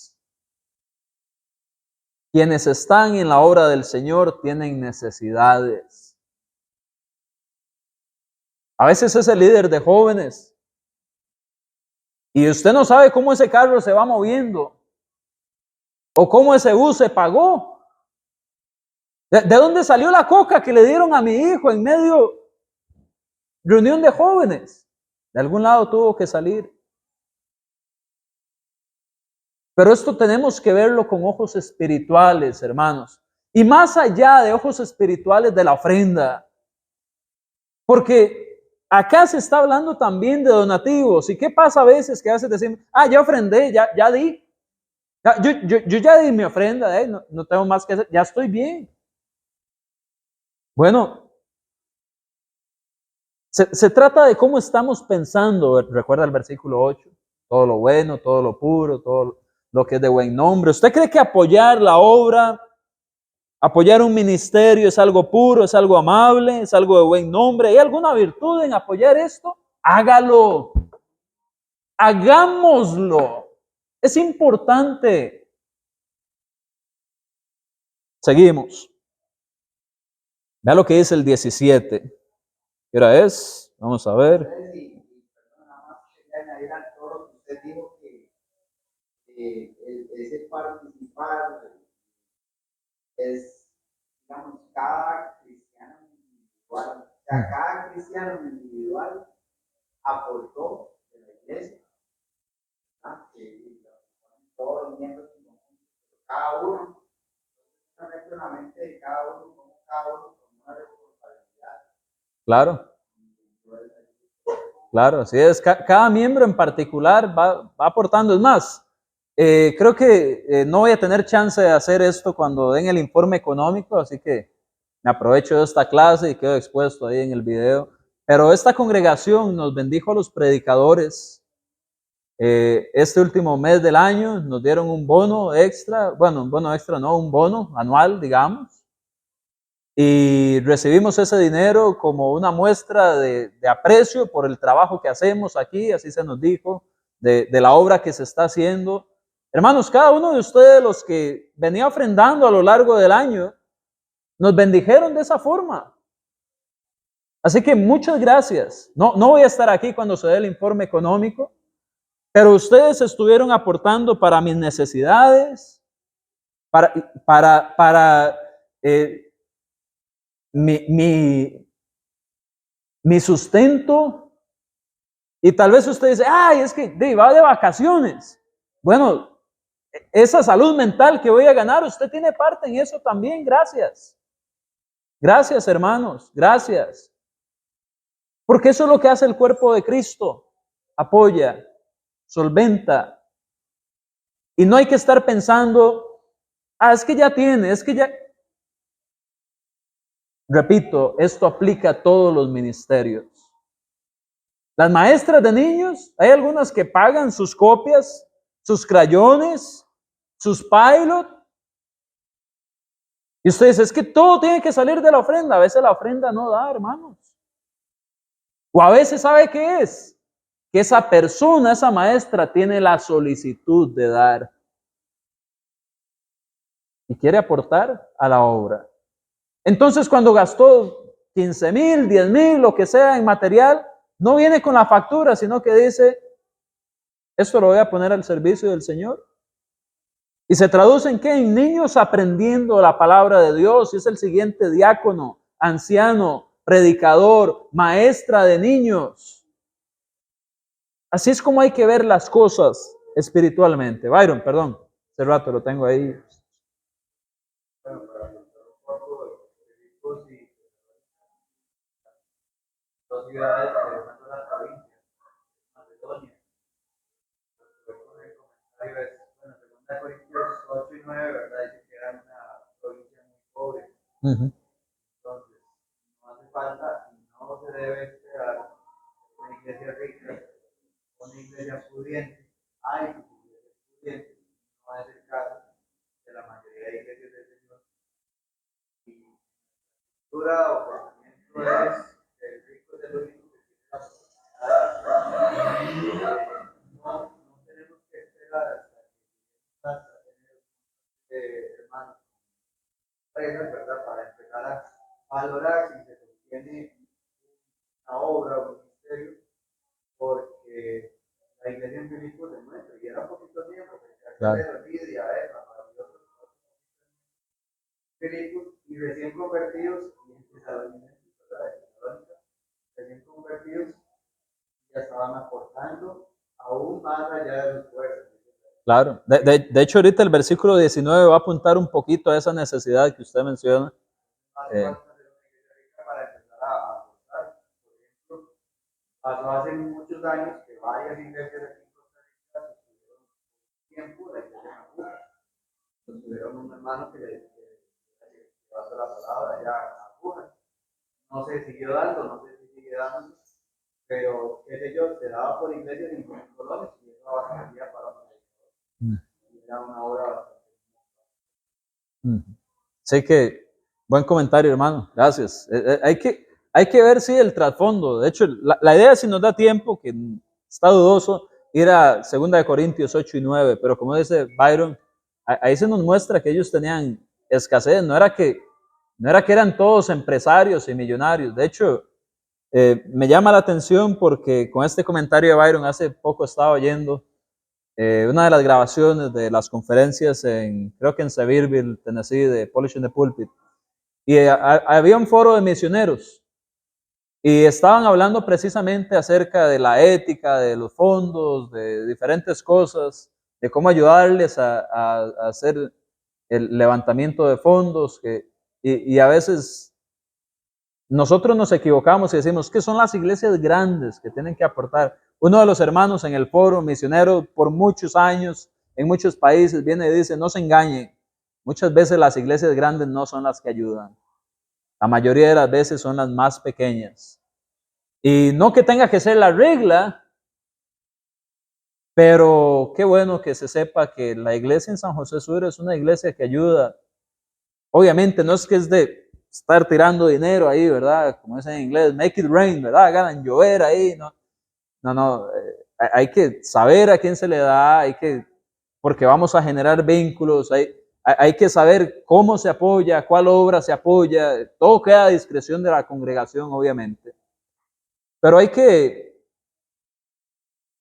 Quienes están en la obra del Señor tienen necesidades. A veces es el líder de jóvenes y usted no sabe cómo ese carro se va moviendo o cómo ese bus se pagó. ¿De dónde salió la coca que le dieron a mi hijo en medio reunión de jóvenes? De algún lado tuvo que salir. Pero esto tenemos que verlo con ojos espirituales, hermanos. Y más allá de ojos espirituales de la ofrenda. Porque acá se está hablando también de donativos. ¿Y qué pasa a veces? Que a veces decimos, ya ofrendé, ya di. Yo ya di mi ofrenda, no tengo más que hacer, ya estoy bien. Bueno, se trata de cómo estamos pensando. Recuerda el versículo 8. Todo lo bueno, todo lo puro, todo lo que es de buen nombre. ¿Usted cree que apoyar la obra, apoyar un ministerio es algo puro, es algo amable, es algo de buen nombre? ¿Hay alguna virtud en apoyar esto? Hágalo. Hagámoslo. Es importante. Seguimos. Vea lo que dice el 17. ¿Qué hora es? Vamos a ver. Ese participar es, digamos, cada cristiano individual. O sea, cada cristiano individual aportó de la iglesia. Todos los miembros, cada uno, en la mente de cada uno, como cada uno con una responsabilidad. Claro. Claro, así es. Cada miembro en particular va aportando. Es más, creo que no voy a tener chance de hacer esto cuando den el informe económico, así que me aprovecho de esta clase y quedo expuesto ahí en el video. Pero esta congregación nos bendijo a los predicadores. Este último mes del año nos dieron un bono extra, bueno, un bono extra no, un bono anual, digamos. Y recibimos ese dinero como una muestra de aprecio por el trabajo que hacemos aquí, así se nos dijo, de la obra que se está haciendo. Hermanos, cada uno de ustedes, los que venía ofrendando a lo largo del año, nos bendijeron de esa forma. Así que muchas gracias. No voy a estar aquí cuando se dé el informe económico, pero ustedes estuvieron aportando para mis necesidades, para mi sustento. Y tal vez usted dice, ay, es que va de vacaciones. Bueno, esa salud mental que voy a ganar, usted tiene parte en eso también. Gracias. Gracias, hermanos. Gracias. Porque eso es lo que hace el cuerpo de Cristo. Apoya, solventa. Y no hay que estar pensando, es que ya tiene, es que ya... Repito, esto aplica a todos los ministerios. Las maestras de niños, hay algunas que pagan sus copias, sus crayones, sus pilot. Y usted dice, es que todo tiene que salir de la ofrenda. A veces la ofrenda no da, hermanos. O a veces, ¿sabe qué es? Que esa persona, esa maestra, tiene la solicitud de dar. Y quiere aportar a la obra. Entonces, cuando gastó 15,000, 10,000, lo que sea en material, no viene con la factura, sino que dice, esto lo voy a poner al servicio del Señor. Y se traduce en qué? En niños aprendiendo la palabra de Dios. Y es el siguiente diácono, anciano, predicador, maestra de niños. Así es como hay que ver las cosas espiritualmente. Byron, perdón, hace rato lo tengo ahí. Bueno, para los Filipos y dos ciudades que están en la provincia, Macedonia. El comentario es, bueno, 2 Corintios 8 y 9, ¿verdad? Dice que era una provincia muy pobre. Entonces, no hace falta y no se debe esperar una iglesia rica, una iglesia pudiente. Hay iglesias pudientes, no es el caso de la mayoría de iglesias del Señor. Y cultura o pensamiento es el rico es el único que tiene la oportunidad. No tenemos que esperar hasta tener hermanos presas, ¿verdad? Para empezar a valorar si se sostiene una obra o un ministerio, porque la iglesia en Filipos demuestra, y era un poquito tiempo, porque Claro. se olvida Filipos y recién convertidos, y en Tesalónica, recién convertidos, ya estaban aportando aún más allá de sus fuerzas. Claro. De hecho, ahorita el versículo 19 va a apuntar un poquito a esa necesidad que usted menciona. Hace falta hacer una iglesia rica para empezar a aportar. Por ejemplo, pasó hace muchos años que varias iglesias aquí en Costa Rica tuvieron tiempo la iglesia en Abuja. Tuvieron un hermano que le pasó la palabra ya a Abuja. No se siguió dando, no sé si sigue dando, pero qué sé yo, se daba por iglesias en colones y eso abastaría para un predicador. Y era una obra bastante. Sé que, buen comentario, hermano, gracias. Hay que ver, sí, el trasfondo. De hecho, la idea, si nos da tiempo, que está dudoso, ir a 2 Corintios 8 y 9, pero como dice Byron, ahí se nos muestra que ellos tenían escasez, no era que eran todos empresarios y millonarios. De hecho, me llama la atención porque con este comentario de Byron, hace poco estaba oyendo una de las grabaciones de las conferencias creo que en Sevierville, Tennessee, de Polishing the Pulpit. Y había un foro de misioneros y estaban hablando precisamente acerca de la ética, de los fondos, de diferentes cosas, de cómo ayudarles a hacer el levantamiento de fondos. Y a veces nosotros nos equivocamos y decimos que son las iglesias grandes que tienen que aportar. Uno de los hermanos en el foro misionero por muchos años en muchos países viene y dice, no se engañen, muchas veces las iglesias grandes no son las que ayudan. La mayoría de las veces son las más pequeñas. Y no que tenga que ser la regla, pero qué bueno que se sepa que la iglesia en San José Sur es una iglesia que ayuda. Obviamente no es que es de estar tirando dinero ahí, ¿verdad? Como dicen en inglés, make it rain, ¿verdad? Hagan llover ahí, ¿no? No, hay que saber a quién se le da, porque vamos a generar vínculos, hay que saber cómo se apoya, cuál obra se apoya, todo queda a discreción de la congregación, obviamente. Pero hay que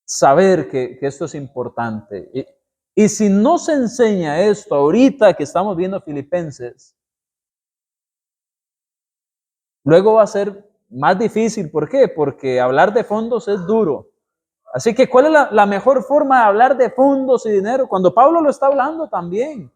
saber que esto es importante. Y si no se enseña esto ahorita que estamos viendo Filipenses, luego va a ser más difícil. ¿Por qué? Porque hablar de fondos es duro. Así que, ¿cuál es la mejor forma de hablar de fondos y dinero? Cuando Pablo lo está hablando también.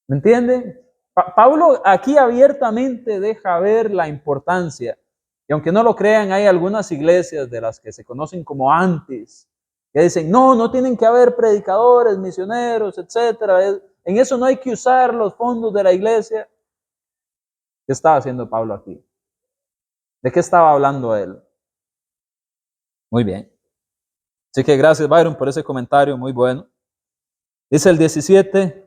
¿Me entienden? Pablo aquí abiertamente deja ver la importancia. Y aunque no lo crean, hay algunas iglesias de las que se conocen como antis, que dicen, no tienen que haber predicadores, misioneros, etcétera. En eso no hay que usar los fondos de la iglesia. ¿Qué estaba haciendo Pablo aquí? ¿De qué estaba hablando él? Muy bien. Así que gracias, Byron, por ese comentario, muy bueno. Dice el 17,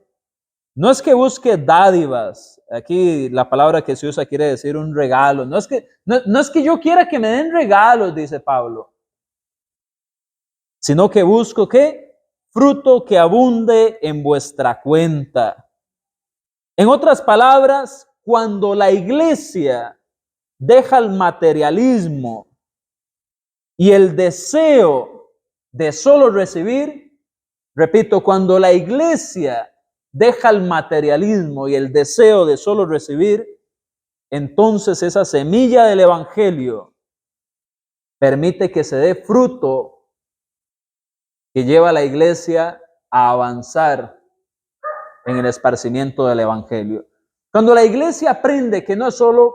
no es que busque dádivas, aquí la palabra que se usa quiere decir un regalo, no es que yo quiera que me den regalos, dice Pablo, sino que busco ¿qué? Fruto que abunde en vuestra cuenta. En otras palabras, cuando la iglesia deja el materialismo y el deseo de solo recibir, repito, cuando la iglesia deja el materialismo y el deseo de solo recibir, entonces esa semilla del evangelio permite que se dé fruto que lleva a la iglesia a avanzar en el esparcimiento del evangelio. Cuando la iglesia aprende que no es solo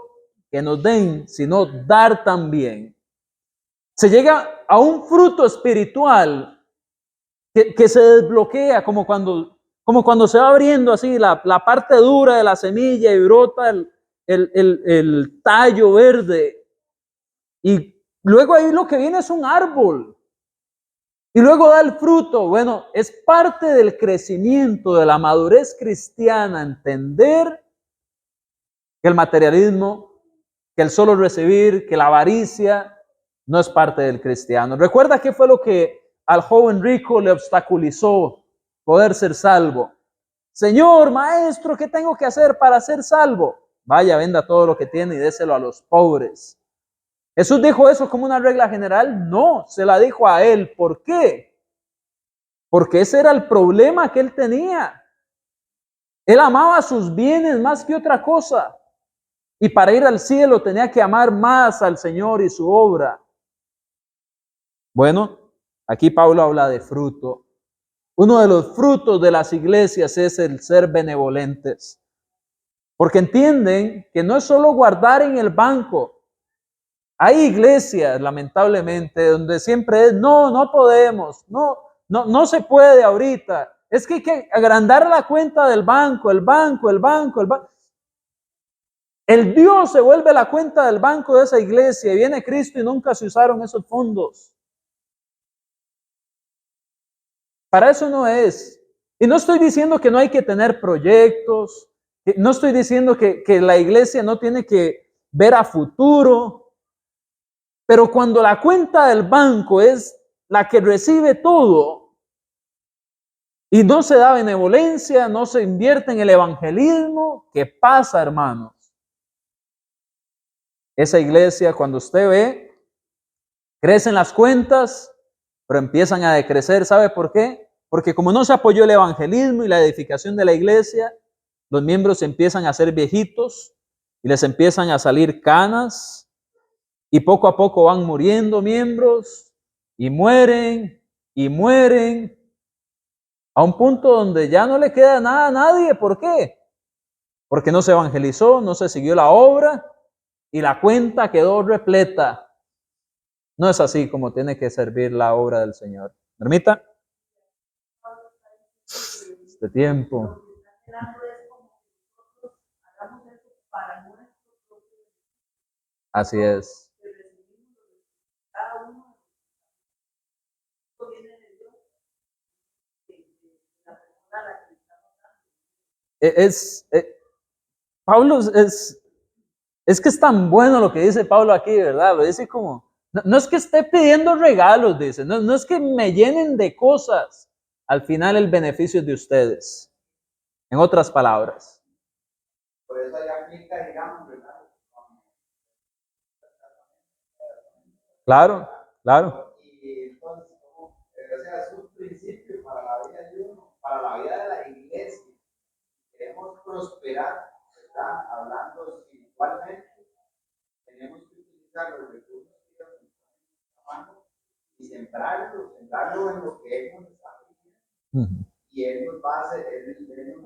que nos den, sino dar también, se llega a un fruto espiritual que se desbloquea como cuando se va abriendo así la parte dura de la semilla y brota el tallo verde. Y luego ahí lo que viene es un árbol. Y luego da el fruto. Bueno, es parte del crecimiento, de la madurez cristiana, entender que el materialismo, que el solo recibir, que la avaricia, no es parte del cristiano. Recuerda qué fue lo que al joven rico le obstaculizó poder ser salvo. Señor, maestro, ¿qué tengo que hacer para ser salvo? Vaya, venda todo lo que tiene y déselo a los pobres. ¿Jesús dijo eso como una regla general? No, se la dijo a él. ¿Por qué? Porque ese era el problema que él tenía. Él amaba sus bienes más que otra cosa. Y para ir al cielo tenía que amar más al Señor y su obra. Bueno, aquí Pablo habla de fruto. Uno de los frutos de las iglesias es el ser benevolentes. Porque entienden que no es solo guardar en el banco. Hay iglesias, lamentablemente, donde siempre es, no podemos, no se puede ahorita. Es que hay que agrandar la cuenta del banco, el banco. El Dios se vuelve la cuenta del banco de esa iglesia y viene Cristo y nunca se usaron esos fondos. Para eso no es. Y no estoy diciendo que no hay que tener proyectos, no estoy diciendo que la iglesia no tiene que ver a futuro, pero cuando la cuenta del banco es la que recibe todo y no se da benevolencia, no se invierte en el evangelismo, ¿qué pasa, hermanos? Esa iglesia, cuando usted ve, crecen las cuentas, pero empiezan a decrecer. ¿Sabe por qué? Porque como no se apoyó el evangelismo y la edificación de la iglesia, los miembros empiezan a ser viejitos y les empiezan a salir canas y poco a poco van muriendo miembros y mueren a un punto donde ya no le queda nada a nadie. ¿Por qué? Porque no se evangelizó, no se siguió la obra y la cuenta quedó repleta. No es así como tiene que servir la obra del Señor. ¿Permita? Este tiempo. Así es. Pablo es que es tan bueno lo que dice Pablo aquí, ¿verdad? Lo dice como, no es que esté pidiendo regalos, dice, no es que me llenen de cosas. Al final el beneficio es de ustedes. En otras palabras. Por eso ya aplica, digamos, ¿verdad? Claro, claro. Y entonces, o sea, es un principio para la vida de uno, para la vida de la iglesia. Queremos prosperar, ¿verdad? Hablando espiritualmente, tenemos que utilizar los recursos que Dios nos da en mano y sembrarlo en lo que Él nos está pidiendo. Y Él nos va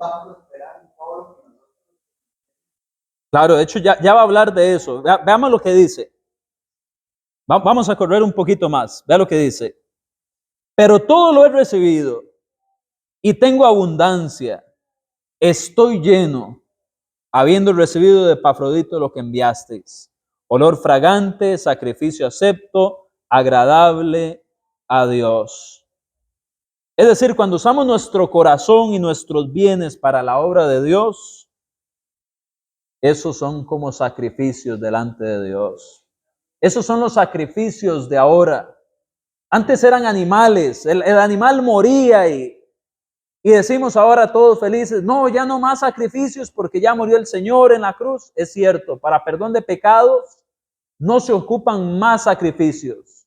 a prosperar en todo lo que nosotros. Claro, de hecho ya va a hablar de eso. Veamos lo que dice. Vamos a correr un poquito más. Vea lo que dice. Pero todo lo he recibido y tengo abundancia. Estoy lleno, habiendo recibido de Epafrodito lo que enviasteis. Olor fragante, sacrificio acepto, agradable a Dios. Es decir, cuando usamos nuestro corazón y nuestros bienes para la obra de Dios, esos son como sacrificios delante de Dios. Esos son los sacrificios de ahora. Antes eran animales, el animal moría y decimos ahora todos felices, no, ya no más sacrificios porque ya murió el Señor en la cruz. Es cierto, para perdón de pecados no se ocupan más sacrificios.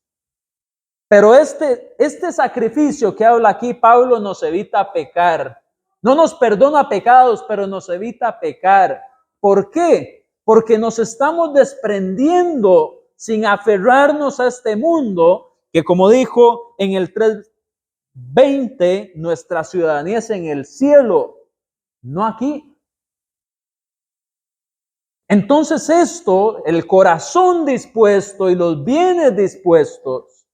Pero este sacrificio que habla aquí Pablo nos evita pecar. No nos perdona pecados, pero nos evita pecar. ¿Por qué? Porque nos estamos desprendiendo sin aferrarnos a este mundo, que como dijo en el 3:20, nuestra ciudadanía es en el cielo, no aquí. Entonces esto, el corazón dispuesto y los bienes dispuestos,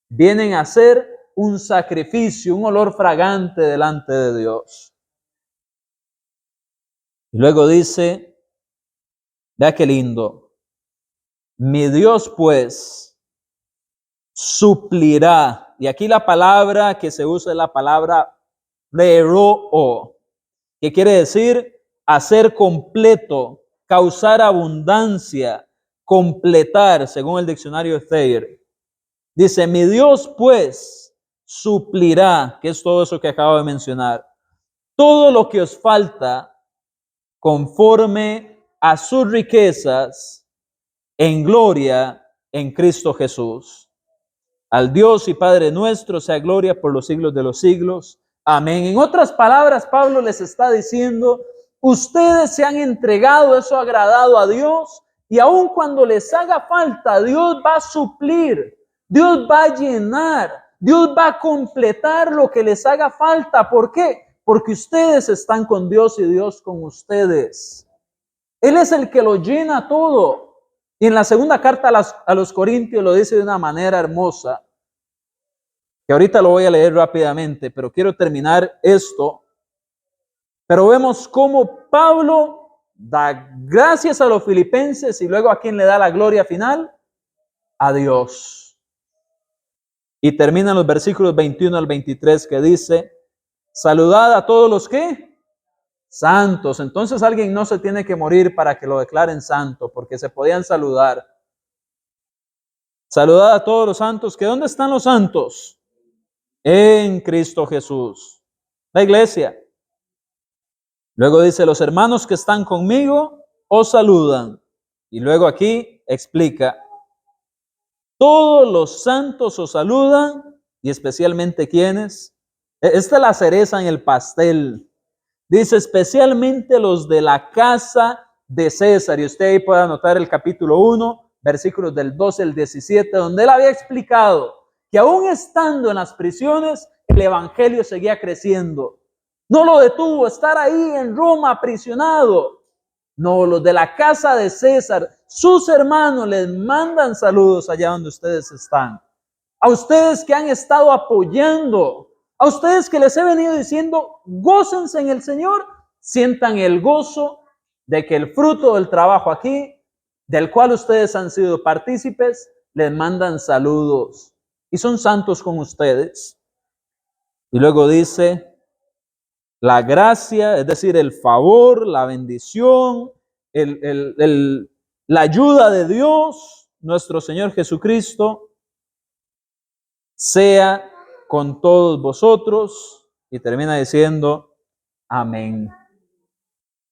vienen a ser un sacrificio, un olor fragante delante de Dios. Y luego dice, vea qué lindo, mi Dios pues suplirá, y aquí la palabra que se usa es la palabra pleroo, que quiere decir hacer completo, causar abundancia, completar, según el diccionario Thayer. Dice, mi Dios pues suplirá, que es todo eso que acabo de mencionar, todo lo que os falta conforme a sus riquezas en gloria en Cristo Jesús. Al Dios y Padre nuestro sea gloria por los siglos de los siglos. Amén. En otras palabras, Pablo les está diciendo, ustedes se han entregado, eso ha agradado a Dios, y aun cuando les haga falta, Dios va a suplir, Dios va a llenar, Dios va a completar lo que les haga falta. ¿Por qué? Porque ustedes están con Dios y Dios con ustedes. Él es el que lo llena todo. Y en la segunda carta a los Corintios lo dice de una manera hermosa, que ahorita lo voy a leer rápidamente, pero quiero terminar esto. Pero vemos cómo Pablo da gracias a los filipenses y luego a quien le da la gloria final, a Dios. Y terminan los versículos 21 al 23 que dice, saludad a todos los que santos. Entonces alguien no se tiene que morir para que lo declaren santo, porque se podían saludar. Saludad a todos los santos. ¿Que dónde están los santos? En Cristo Jesús. La iglesia. Luego dice, los hermanos que están conmigo os saludan. Y luego aquí explica, todos los santos os saludan, y especialmente quienes. Esta es la cereza en el pastel. Dice, especialmente los de la casa de César. Y usted ahí puede anotar el capítulo 1, versículos del 12 al 17, donde él había explicado que aún estando en las prisiones, el evangelio seguía creciendo. No lo detuvo estar ahí en Roma aprisionado. No, los de la casa de César, sus hermanos les mandan saludos allá donde ustedes están. A ustedes que han estado apoyando, a ustedes que les he venido diciendo, gócense en el Señor, sientan el gozo de que el fruto del trabajo aquí, del cual ustedes han sido partícipes, les mandan saludos y son santos con ustedes. Y luego dice, la gracia, es decir, el favor, la bendición, la ayuda de Dios, nuestro Señor Jesucristo, sea con todos vosotros. Y termina diciendo, amén.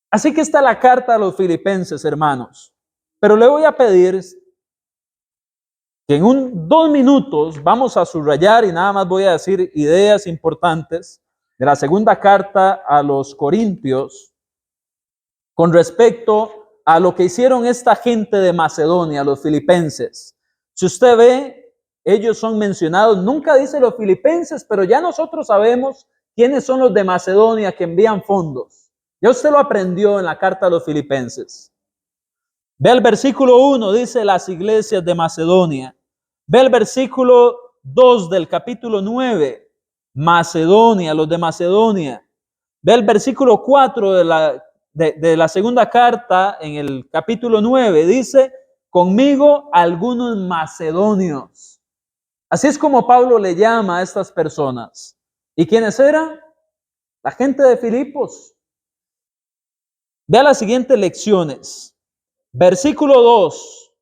Así que está la carta a los filipenses, hermanos. Pero le voy a pedir que en 2 minutos vamos a subrayar y nada más voy a decir ideas importantes de la segunda carta a los Corintios con respecto a lo que hicieron esta gente de Macedonia, los filipenses. Si usted ve, ellos son mencionados, nunca dice los filipenses, pero ya nosotros sabemos quiénes son los de Macedonia que envían fondos. Ya usted lo aprendió en la carta a los filipenses. Ve el versículo 1, dice las iglesias de Macedonia. Ve el versículo 2 del capítulo 9, Macedonia, los de Macedonia. Ve el versículo 4 de la segunda carta en el capítulo 9, dice, conmigo algunos macedonios. Así es como Pablo le llama a estas personas. ¿Y quiénes eran? La gente de Filipos. Vea las siguientes lecciones. Versículo 2.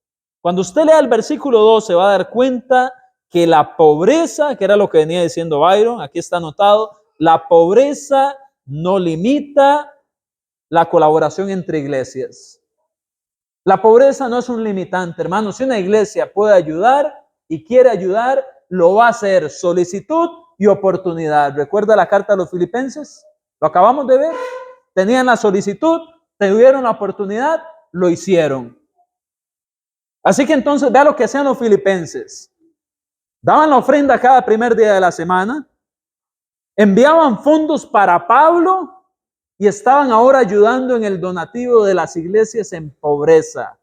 Cuando usted lea el versículo 2 se va a dar cuenta que la pobreza, que era lo que venía diciendo Byron, aquí está anotado, la pobreza no limita la colaboración entre iglesias. La pobreza no es un limitante, hermanos. Si una iglesia puede ayudar y quiere ayudar, lo va a hacer. Solicitud y oportunidad. ¿Recuerda la carta a los filipenses? Lo acabamos de ver. Tenían la solicitud, tuvieron la oportunidad, lo hicieron. Así que entonces vea lo que hacían los filipenses. Daban la ofrenda cada primer día de la semana, enviaban fondos para Pablo y estaban ahora ayudando en el donativo de las iglesias en pobreza.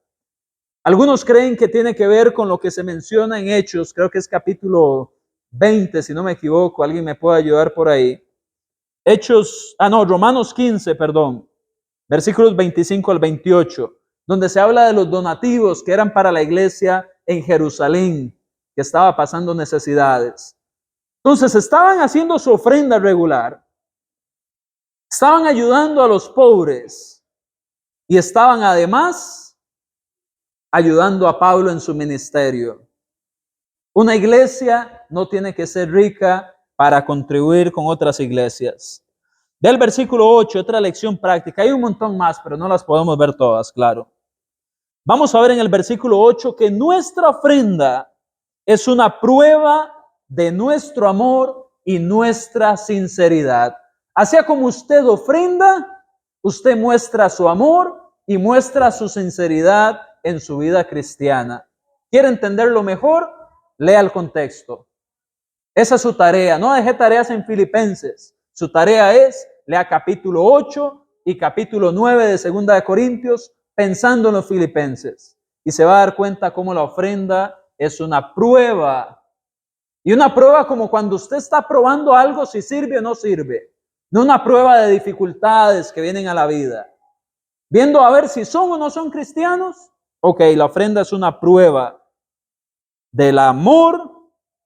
Algunos creen que tiene que ver con lo que se menciona en Hechos, creo que es capítulo 20, si no me equivoco, alguien me puede ayudar por ahí. Romanos 15, perdón, versículos 25 al 28, donde se habla de los donativos que eran para la iglesia en Jerusalén, que estaba pasando necesidades. Entonces estaban haciendo su ofrenda regular, estaban ayudando a los pobres y estaban además ayudando a Pablo en su ministerio. Una iglesia no tiene que ser rica para contribuir con otras iglesias. Del versículo 8, otra lección práctica. Hay un montón más, pero no las podemos ver todas, claro. Vamos a ver en el versículo 8 que nuestra ofrenda es una prueba de nuestro amor y nuestra sinceridad. Así como usted ofrenda, usted muestra su amor y muestra su sinceridad en su vida cristiana. ¿Quiere entenderlo mejor? Lea el contexto. Esa es su tarea. No deje tareas en Filipenses. Su tarea es, lea capítulo 8 y capítulo 9 de 2 de Corintios, pensando en los filipenses. Y se va a dar cuenta cómo la ofrenda es una prueba. Y una prueba como cuando usted está probando algo si sirve o no sirve. No una prueba de dificultades que vienen a la vida. Viendo a ver si son o no son cristianos. Ok, la ofrenda es una prueba del amor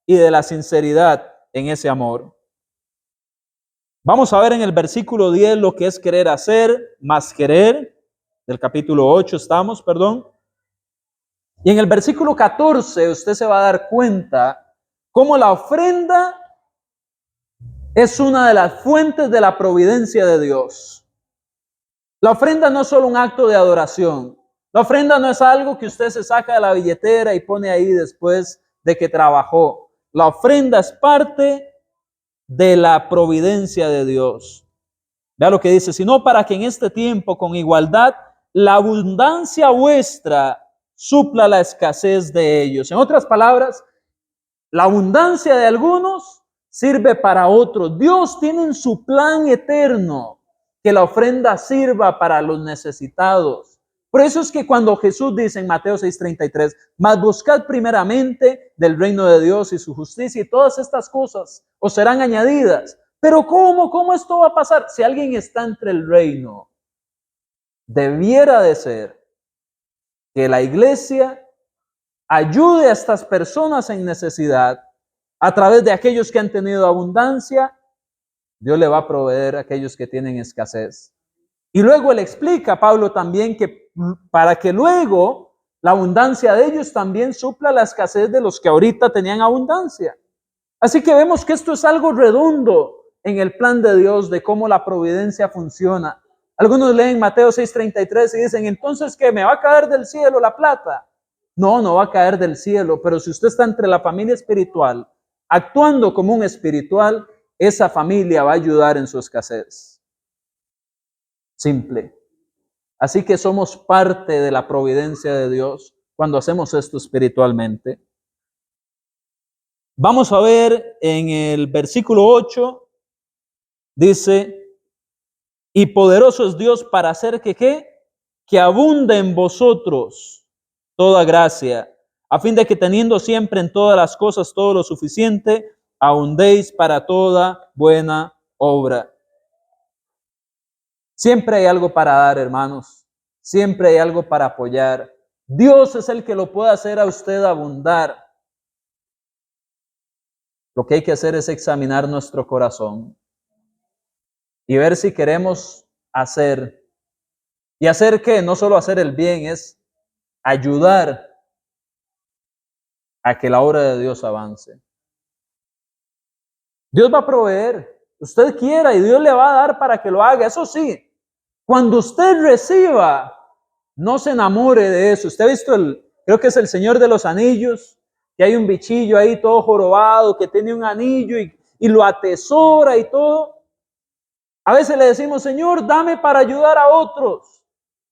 y de la sinceridad en ese amor. Vamos a ver en el versículo 10 lo que es querer hacer más querer. Del capítulo 8 estamos, perdón. Y en el versículo 14 usted se va a dar cuenta cómo la ofrenda es una de las fuentes de la providencia de Dios. La ofrenda no es solo un acto de adoración. La ofrenda no es algo que usted se saca de la billetera y pone ahí después de que trabajó. La ofrenda es parte de la providencia de Dios. Vea lo que dice, sino para que en este tiempo con igualdad la abundancia vuestra supla la escasez de ellos. En otras palabras, la abundancia de algunos sirve para otros. Dios tiene en su plan eterno que la ofrenda sirva para los necesitados. Por eso es que cuando Jesús dice en Mateo 6:33, mas buscad primeramente del reino de Dios y su justicia y todas estas cosas os serán añadidas. Pero ¿cómo esto va a pasar? Si alguien está entre el reino, debiera de ser que la iglesia ayude a estas personas en necesidad a través de aquellos que han tenido abundancia Dios le va a proveer a aquellos que tienen escasez. Y luego él explica, Pablo, también que para que luego la abundancia de ellos también supla la escasez de los que ahorita tenían abundancia. Así que vemos que esto es algo redondo en el plan de Dios, de cómo la providencia funciona. Algunos leen Mateo 6:33 y dicen, entonces, ¿qué? ¿Me va a caer del cielo la plata? No, no va a caer del cielo, pero si usted está entre la familia espiritual, actuando como un espiritual, esa familia va a ayudar en su escasez. Simple. Así que somos parte de la providencia de Dios cuando hacemos esto espiritualmente. Vamos a ver en el versículo 8, dice, y poderoso es Dios para hacer que ¿qué? Que abunde en vosotros toda gracia, a fin de que teniendo siempre en todas las cosas todo lo suficiente, abundéis para toda buena obra. Siempre hay algo para dar, hermanos. Siempre hay algo para apoyar. Dios es el que lo puede hacer a usted abundar. Lo que hay que hacer es examinar nuestro corazón y ver si queremos hacer. ¿Y hacer qué? No solo hacer el bien, es ayudar a que la obra de Dios avance. Dios va a proveer. Usted quiera y Dios le va a dar para que lo haga. Eso sí, cuando usted reciba, no se enamore de eso. Usted ha visto creo que es el Señor de los Anillos, que hay un bichillo ahí todo jorobado, que tiene un anillo y lo atesora y todo. A veces le decimos, Señor, dame para ayudar a otros.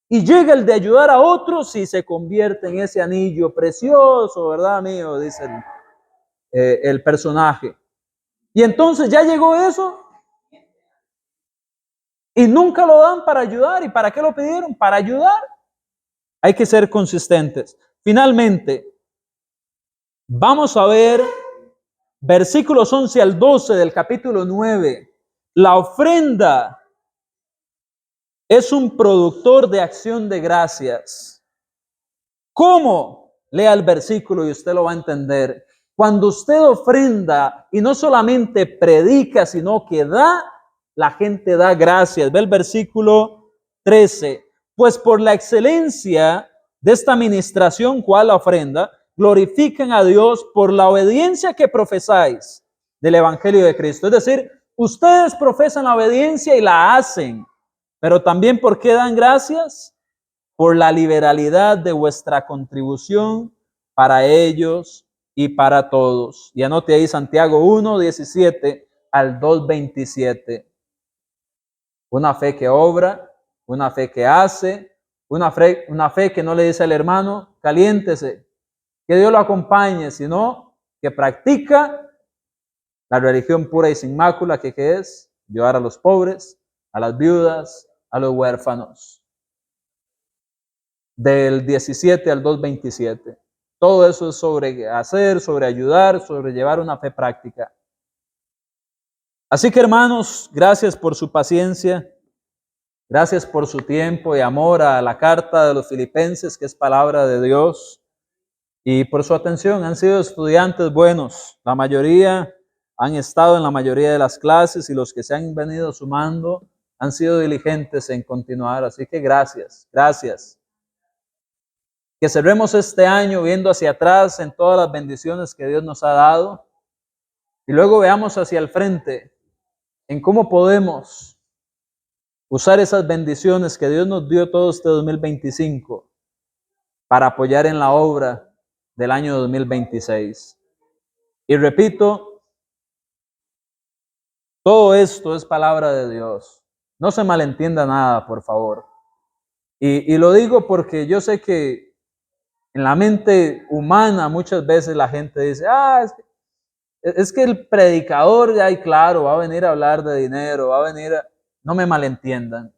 Y llega el de ayudar a otros y se convierte en ese anillo precioso, ¿verdad, mío? Dice el personaje. Y entonces ya llegó eso y nunca lo dan para ayudar. ¿Y para qué lo pidieron? Para ayudar. Hay que ser consistentes. Finalmente, vamos a ver versículos 11 al 12 del capítulo 9. La ofrenda es un productor de acción de gracias. ¿Cómo? Lea el versículo y usted lo va a entender. Cuando usted ofrenda y no solamente predica, sino que da, la gente da gracias. Ve el versículo 13. Pues por la excelencia de esta administración, ¿cuál la ofrenda? Glorifican a Dios por la obediencia que profesáis del Evangelio de Cristo. Es decir, ustedes profesan la obediencia y la hacen. Pero también, ¿por qué dan gracias? Por la liberalidad de vuestra contribución para ellos y para todos. Y anote ahí Santiago 1:17 al 2:27. Una fe que obra, una fe que hace, una fe que no le dice al hermano, caliéntese, que Dios lo acompañe, sino que practica la religión pura y sin mácula, que es ayudar a los pobres, a las viudas, a los huérfanos. Del 17 al 2:27. Todo eso es sobre hacer, sobre ayudar, sobre llevar una fe práctica. Así que, hermanos, gracias por su paciencia, gracias por su tiempo y amor a la carta de los Filipenses, que es palabra de Dios, y por su atención. Han sido estudiantes buenos, la mayoría han estado en la mayoría de las clases y los que se han venido sumando han sido diligentes en continuar. Así que gracias, gracias. Que cerremos este año viendo hacia atrás en todas las bendiciones que Dios nos ha dado y luego veamos hacia el frente en cómo podemos usar esas bendiciones que Dios nos dio todo este 2025 para apoyar en la obra del año 2026. Y repito, todo esto es palabra de Dios. No se malentienda nada, por favor. Y lo digo porque yo sé que en la mente humana muchas veces la gente dice, es que el predicador, ay, claro, va a venir a hablar de dinero, va a venir a... No me malentiendan.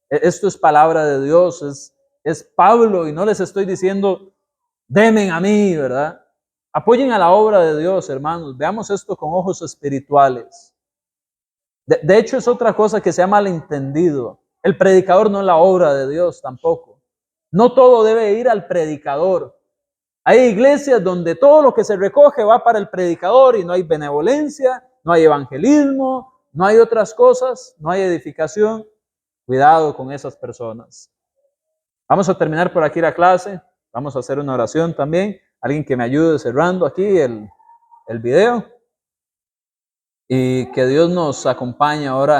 Esto es palabra de Dios, es Pablo, y no les estoy diciendo, demen a mí, ¿verdad? Apoyen a la obra de Dios, hermanos. Veamos esto con ojos espirituales. De hecho, es otra cosa que se ha malentendido. El predicador no es la obra de Dios tampoco. No todo debe ir al predicador. Hay iglesias donde todo lo que se recoge va para el predicador y no hay benevolencia, no hay evangelismo, no hay otras cosas, no hay edificación, cuidado con esas personas. Vamos a terminar por aquí la clase, vamos a hacer una oración también, alguien que me ayude cerrando aquí el video, y que Dios nos acompañe ahora